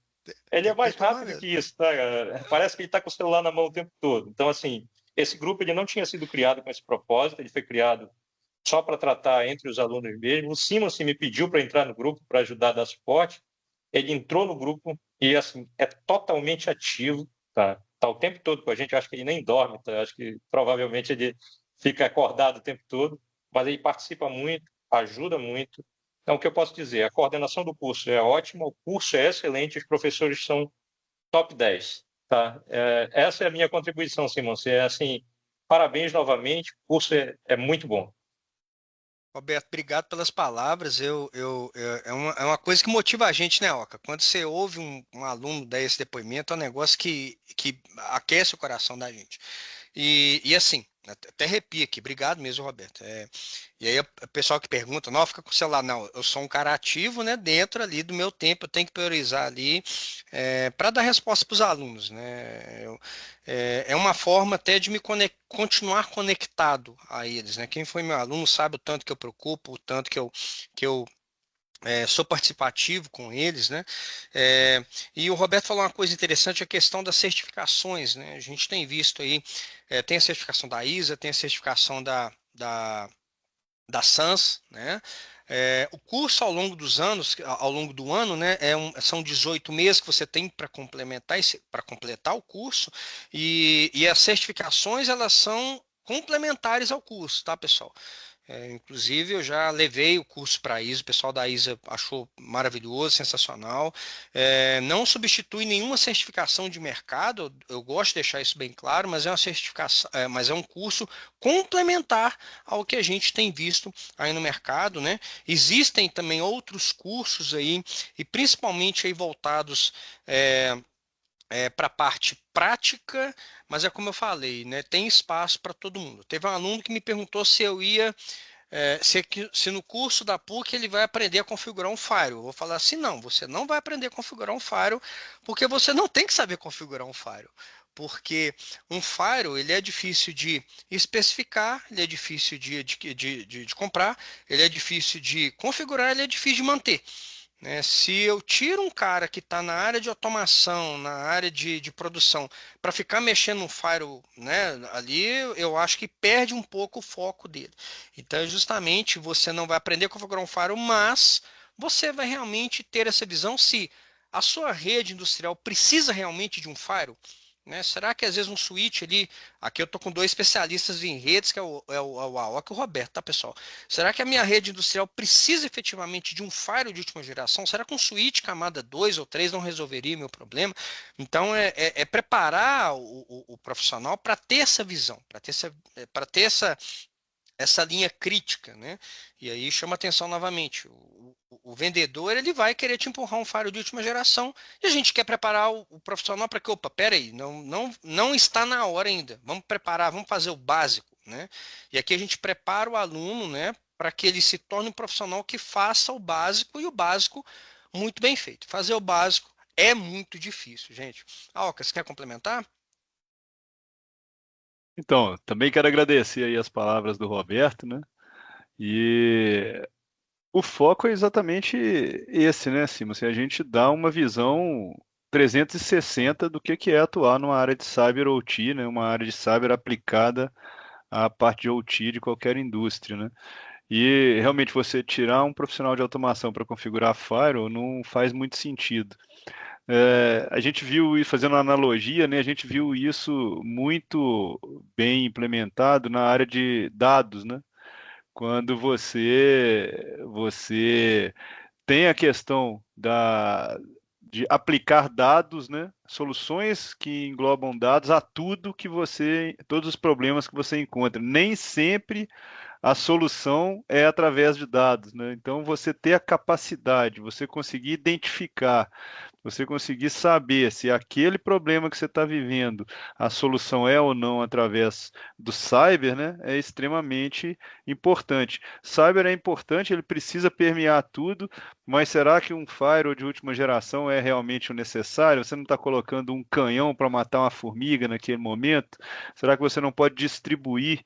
Tem é que mais perturbar rápido mesmo. que isso, tá, galera? Parece que ele está com o celular na mão o tempo todo. Então, assim, esse grupo ele não tinha sido criado com esse propósito, ele foi criado só para tratar entre os alunos mesmo. O Simonsen me pediu para entrar no grupo para ajudar a dar suporte. Ele entrou no grupo e assim é totalmente ativo, tá? Tá o tempo todo com a gente. Eu acho que ele nem dorme, tá? Eu acho que provavelmente ele fica acordado o tempo todo, mas ele participa muito, ajuda muito. Então, o que eu posso dizer? A coordenação do curso é ótima, o curso é excelente, os professores são top 10, tá? Essa é a minha contribuição, Simão. Assim, parabéns novamente, o curso é muito bom. Roberto, obrigado pelas palavras. É uma coisa que motiva a gente, né, Oca? Quando você ouve um aluno dar esse depoimento, é um negócio que aquece o coração da gente. E assim, até arrepia aqui. Obrigado mesmo, Roberto. E aí o pessoal que pergunta, não, fica com o celular. Não, eu sou um cara ativo, né? Dentro ali do meu tempo, eu tenho que priorizar ali para dar resposta para os alunos, né? É uma forma até de continuar conectado a eles, né? Quem foi meu aluno sabe o tanto que eu preocupo, o tanto que eu sou participativo com eles, né? E o Roberto falou uma coisa interessante, a questão das certificações, né? A gente tem visto aí, tem a certificação da ISA, tem a certificação da SANS, né? O curso ao longo dos anos, ao longo do ano, né, são 18 meses que você tem para completar o curso, e as certificações elas são complementares ao curso, tá, pessoal? Inclusive, eu já levei o curso para a ISA, o pessoal da ISA achou maravilhoso, sensacional. Não substitui nenhuma certificação de mercado, eu gosto de deixar isso bem claro, mas é uma certificação, mas é um curso complementar ao que a gente tem visto aí no mercado, né? Existem também outros cursos aí, e principalmente aí voltados para a parte prática, mas é como eu falei, né? Tem espaço para todo mundo. Teve um aluno que me perguntou se eu ia se no curso da PUC ele vai aprender a configurar um firewall. Eu vou falar assim, não, você não vai aprender a configurar um firewall, porque você não tem que saber configurar um firewall. Porque um firewall ele é difícil de especificar, ele é difícil de comprar, ele é difícil de configurar, ele é difícil de manter, né? Se eu tiro um cara que está na área de automação, na área de produção, para ficar mexendo no firewall, né, ali, eu acho que perde um pouco o foco dele. Então, justamente, você não vai aprender a configurar um firewall, mas você vai realmente ter essa visão se a sua rede industrial precisa realmente de um firewall. Né? Será que às vezes um switch ali, aqui eu estou com dois especialistas em redes, que é o Aoki e o Roberto, tá, pessoal? Será que a minha rede industrial precisa efetivamente de um firewall de última geração? Será que um switch camada 2 ou 3 não resolveria o meu problema? Então, é preparar o profissional para ter essa visão, para ter essa linha crítica, né? E aí chama atenção novamente. O vendedor ele vai querer te empurrar um firewall de última geração e a gente quer preparar o profissional para que, opa, peraí, não está na hora ainda. Vamos preparar, vamos fazer o básico, né? E aqui a gente prepara o aluno, né, para que ele se torne um profissional que faça o básico e o básico muito bem feito. Fazer o básico é muito difícil, gente. Alca, você quer complementar? Então, também quero agradecer aí as palavras do Roberto, né? E o foco é exatamente esse, né, Simon? Assim, a gente dá uma visão 360 do que é atuar numa área de Cyber OT, né? Uma área de Cyber aplicada à parte de OT de qualquer indústria, né? E realmente você tirar um profissional de automação para configurar firewall não faz muito sentido. A gente viu, fazendo uma analogia, né, a gente viu isso muito bem implementado na área de dados, né? Quando você tem a questão de aplicar dados, né? Soluções que englobam dados a tudo todos os problemas que você encontra. Nem sempre a solução é através de dados, né? Então, você ter a capacidade, você conseguir identificar, você conseguir saber se aquele problema que você está vivendo, a solução é ou não através do cyber, né? É extremamente importante. Cyber é importante, ele precisa permear tudo, mas será que um firewall de última geração é realmente o necessário? Você não está colocando um canhão para matar uma formiga naquele momento? Será que você não pode distribuir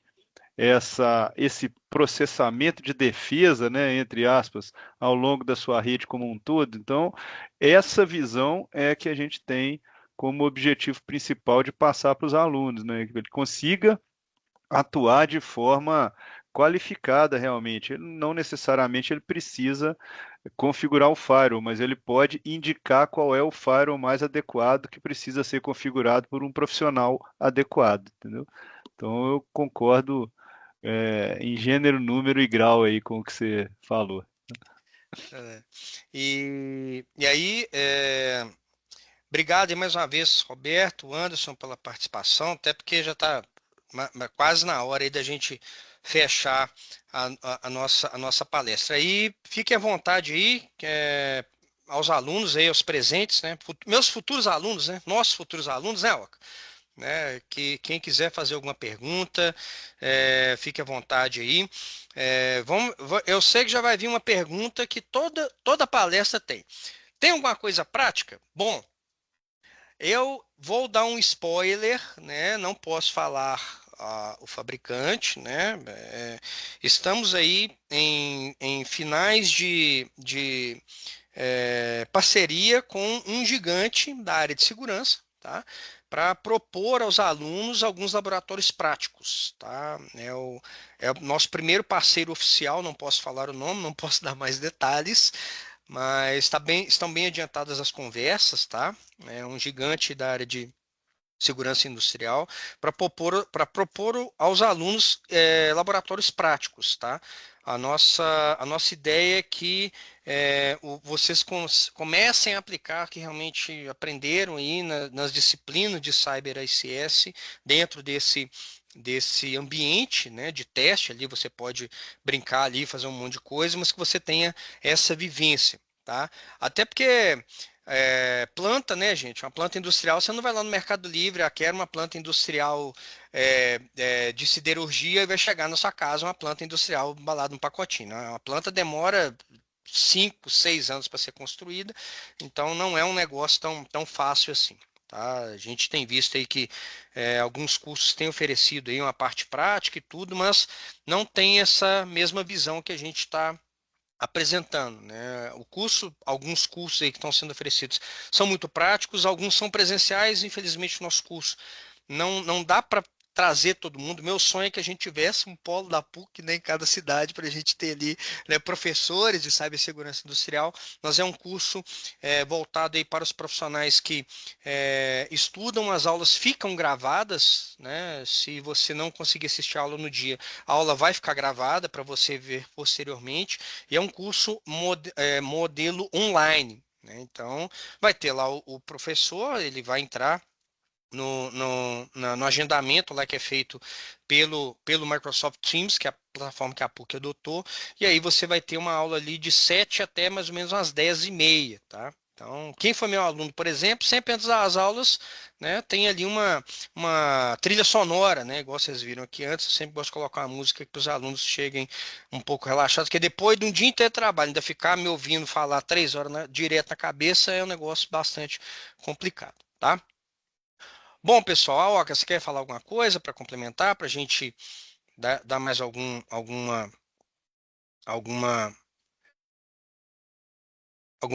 esse processamento de defesa, né, entre aspas, ao longo da sua rede como um todo? Então, essa visão é que a gente tem como objetivo principal de passar para os alunos, né, que ele consiga atuar de forma qualificada realmente. Não necessariamente ele precisa configurar o firewall, mas ele pode indicar qual é o firewall mais adequado que precisa ser configurado por um profissional adequado, entendeu? Então eu concordo em gênero, número e grau aí com o que você falou. É. E aí, obrigado aí mais uma vez, Roberto, Anderson, pela participação, até porque já está quase na hora aí da gente fechar a nossa palestra. Aí, fique à vontade aí, aos alunos aí, aos presentes, né? Meus futuros alunos, né? Nossos futuros alunos, né, Oca? Né? Que quem quiser fazer alguma pergunta, fique à vontade aí. Eu sei que já vai vir uma pergunta que toda palestra tem. Tem alguma coisa prática? Bom, eu vou dar um spoiler, né? Não posso falar o fabricante, né? Estamos aí em finais de parceria com um gigante da área de segurança, tá? para propor aos alunos alguns laboratórios práticos, tá? É o nosso primeiro parceiro oficial, não posso falar o nome, não posso dar mais detalhes, mas estão bem adiantadas as conversas, tá? É um gigante da área de segurança industrial para propor aos alunos laboratórios práticos, tá? A nossa ideia é que vocês comecem a aplicar que realmente aprenderam aí nas disciplinas de Cyber ICS dentro desse ambiente, né, de teste. Ali você pode brincar ali, fazer um monte de coisa, mas que você tenha essa vivência, tá? Até porque planta, né, gente? Uma planta industrial, você não vai lá no Mercado Livre, quer uma planta industrial de siderurgia e vai chegar na sua casa uma planta industrial embalada num pacotinho, né? Uma planta demora 5, 6 anos para ser construída, então não é um negócio tão fácil assim. Tá? A gente tem visto aí que alguns cursos têm oferecido aí uma parte prática e tudo, mas não tem essa mesma visão que a gente está apresentando, né? Alguns cursos aí que estão sendo oferecidos são muito práticos, alguns são presenciais. Infelizmente, o nosso curso não dá para trazer todo mundo. Meu sonho é que a gente tivesse um polo da PUC, né, em cada cidade para a gente ter ali, né, professores de cibersegurança industrial. Mas é um curso voltado aí para os profissionais que estudam. As aulas ficam gravadas, né? Se você não conseguir assistir a aula no dia, a aula vai ficar gravada para você ver posteriormente. E é um curso modelo online, né? Então, vai ter lá o professor, ele vai entrar no agendamento lá que é feito pelo Microsoft Teams, que é a plataforma que a PUC adotou, e aí você vai ter uma aula ali de 7 até mais ou menos umas 10h30, tá? Então, quem foi meu aluno, por exemplo, sempre antes das aulas, né, tem ali uma trilha sonora, né, igual vocês viram aqui antes. Eu sempre gosto de colocar uma música para os alunos cheguem um pouco relaxados, porque depois de um dia inteiro de trabalho, ainda ficar me ouvindo falar 3 horas direto na cabeça é um negócio bastante complicado, tá? Bom, pessoal, Oca, você quer falar alguma coisa para complementar, para a gente dar mais alguma, alguma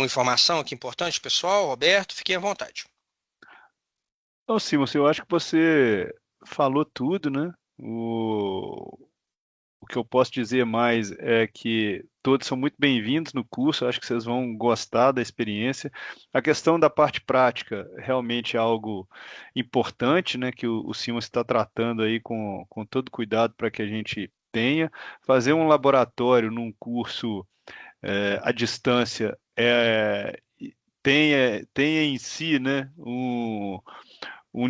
informação aqui importante, pessoal? Roberto, fiquem à vontade. Então, Simon, eu acho que você falou tudo, né? O que eu posso dizer mais é que todos são muito bem-vindos no curso, acho que vocês vão gostar da experiência. A questão da parte prática realmente é algo importante, né, que o Simon está tratando aí com todo cuidado para que a gente tenha. Fazer um laboratório num curso à distância tem em si, né, um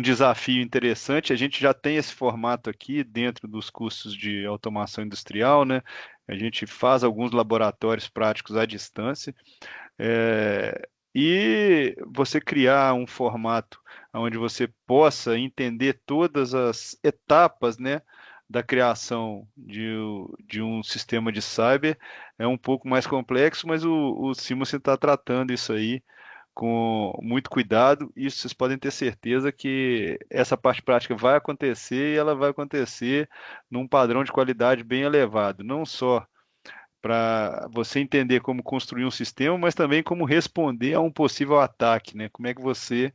desafio interessante. A gente já tem esse formato aqui dentro dos cursos de automação industrial, né? A gente faz alguns laboratórios práticos à distância. E você criar um formato onde você possa entender todas as etapas, né, da criação de um sistema de cyber é um pouco mais complexo, mas o Simon está tratando isso aí com muito cuidado. Isso vocês podem ter certeza que essa parte prática vai acontecer e ela vai acontecer num padrão de qualidade bem elevado, não só para você entender como construir um sistema, mas também como responder a um possível ataque, né? Como é que você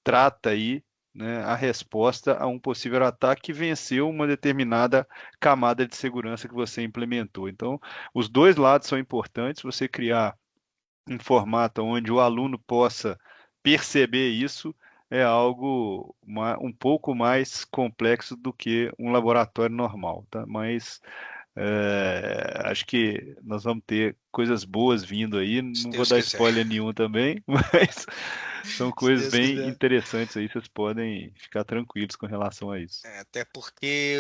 trata aí, né, a resposta a um possível ataque que venceu uma determinada camada de segurança que você implementou. Então, os dois lados são importantes. Você criar um formato onde o aluno possa perceber isso é algo um pouco mais complexo do que um laboratório normal, tá? Mas acho que nós vamos ter coisas boas vindo aí. Se Não vou Deus dar quiser. spoiler nenhum também, mas são Se coisas Deus bem quiser. interessantes aí. Vocês podem ficar tranquilos com relação a isso. Até porque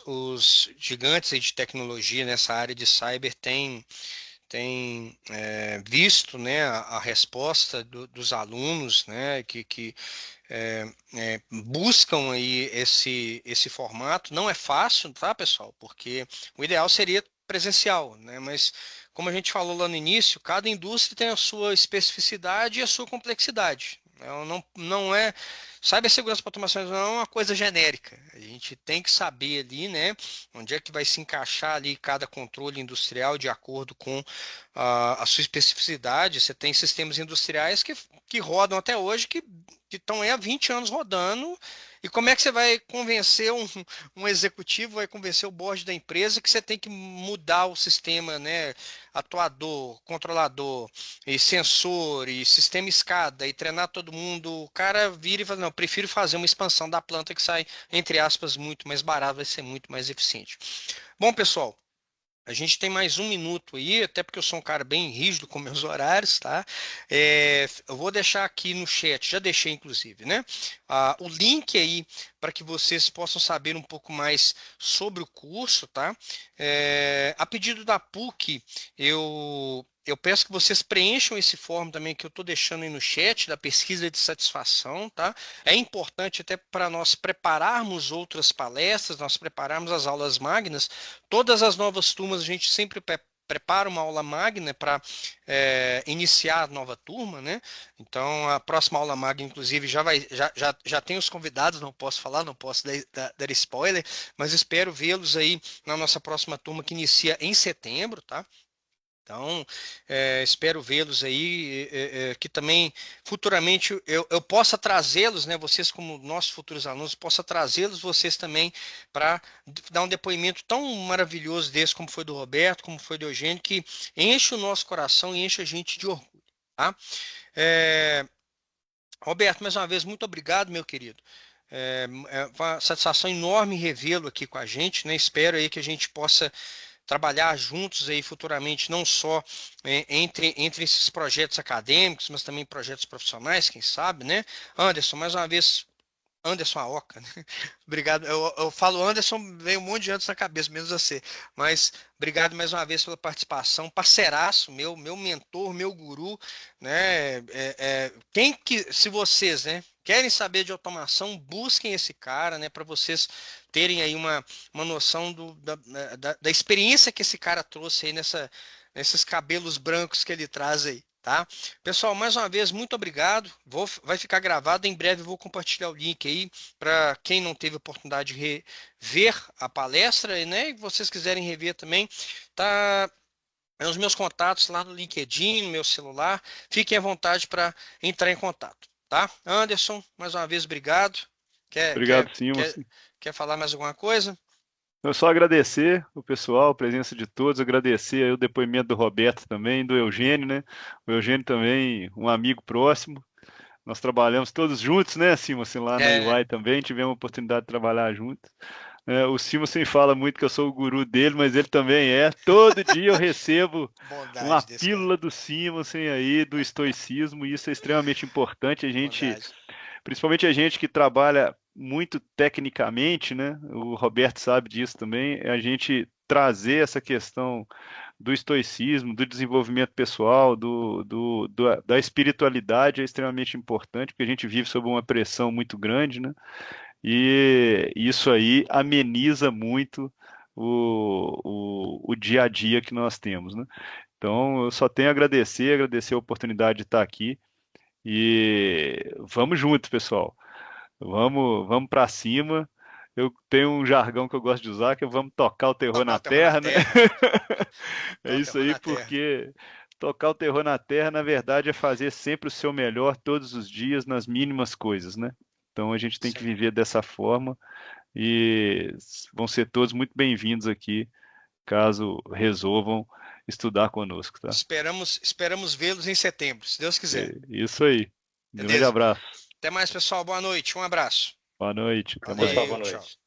os gigantes aí de tecnologia nessa área de cyber têm visto, né, a resposta dos alunos, né, que buscam aí esse formato. Não é fácil, tá, pessoal? Porque o ideal seria presencial, né? Mas como a gente falou lá no início, cada indústria tem a sua especificidade e a sua complexidade. Não é cibersegurança para automação não é uma coisa genérica. A gente tem que saber ali, né, onde é que vai se encaixar ali cada controle industrial de acordo com a sua especificidade. Você tem sistemas industriais que rodam até hoje que que estão aí há 20 anos rodando. E como é que você vai convencer um executivo, vai convencer o board da empresa que você tem que mudar o sistema, né? Atuador, controlador, e sensor, e sistema escada, e treinar todo mundo. O cara vira e fala, não, eu prefiro fazer uma expansão da planta que sai, entre aspas, muito mais barato, vai ser muito mais eficiente. Bom, pessoal. A gente tem mais um minuto aí, até porque eu sou um cara bem rígido com meus horários, tá? Eu vou deixar aqui no chat, já deixei inclusive, né? O link aí para que vocês possam saber um pouco mais sobre o curso, tá? A pedido da PUC, eu peço que vocês preencham esse form também que eu estou deixando aí no chat da pesquisa de satisfação, tá? É importante até para nós prepararmos outras palestras, nós prepararmos as aulas magnas. Todas as novas turmas a gente sempre prepara uma aula magna para iniciar a nova turma, né? Então a próxima aula magna, inclusive, já tem os convidados, não posso falar, não posso dar spoiler, mas espero vê-los aí na nossa próxima turma que inicia em setembro, tá? Então, espero vê-los aí, que também futuramente eu possa trazê-los, né, vocês como nossos futuros alunos, possa trazê-los vocês também para dar um depoimento tão maravilhoso desse como foi do Roberto, como foi do Eugênio, que enche o nosso coração e enche a gente de orgulho, tá? Roberto, mais uma vez, muito obrigado, meu querido. É uma satisfação enorme revê-lo aqui com a gente, né? Espero aí que a gente possa trabalhar juntos aí futuramente, não só entre esses projetos acadêmicos, mas também projetos profissionais, quem sabe, né? Anderson, mais uma vez, Anderson Aoca, né? Obrigado. Eu falo Anderson, vem um monte de Anderson na cabeça, menos você. Mas obrigado mais uma vez pela participação. Parceiraço, meu mentor, meu guru, né? Se vocês, né, querem saber de automação, busquem esse cara, né, para vocês terem aí uma noção da experiência que esse cara trouxe aí nesses cabelos brancos que ele traz aí. Tá? Pessoal, mais uma vez, muito obrigado. Vai ficar gravado. Em breve eu vou compartilhar o link aí para quem não teve oportunidade de rever a palestra, né? E vocês quiserem rever também, tá? Os meus contatos lá no LinkedIn, no meu celular. Fiquem à vontade para entrar em contato, tá? Anderson, mais uma vez, obrigado. Quer, quer, Obrigado, sim, quer, você. quer falar mais alguma coisa? Eu só agradecer o pessoal, a presença de todos, agradecer aí o depoimento do Roberto também, do Eugênio, né? O Eugênio também, um amigo próximo. Nós trabalhamos todos juntos, né, Simonsen, lá na É, UI também, tivemos a oportunidade de trabalhar juntos. O Simonsen fala muito que eu sou o guru dele, mas ele também é. Todo dia eu recebo uma bondade desse cara. pílula do Simonsen aí, do estoicismo, e isso é extremamente importante. A gente, Bondade. principalmente a gente que trabalha muito tecnicamente, né? O Roberto sabe disso também, a gente trazer essa questão do estoicismo, do desenvolvimento pessoal, da espiritualidade é extremamente importante, porque a gente vive sob uma pressão muito grande, né? E isso aí ameniza muito o dia a dia que nós temos, né? Então, eu só tenho a agradecer a oportunidade de estar aqui e vamos juntos, pessoal. Vamos para cima. Eu tenho um jargão que eu gosto de usar, que é vamos tocar o terror Tocar na o terror na terra, né? terra. É Tocar o isso terror aí, na terra. porque tocar o terror na terra, na verdade, é fazer sempre o seu melhor todos os dias, nas mínimas coisas, né? Então a gente tem que Sim. viver dessa forma e vão ser todos muito bem-vindos aqui, caso resolvam estudar conosco, tá? Esperamos vê-los em setembro, se Deus quiser. Isso aí. Um grande Beleza? abraço. Até mais, pessoal. Boa noite. Um abraço. Boa noite. Até mais. Pessoal, boa Valeu, tchau. noite.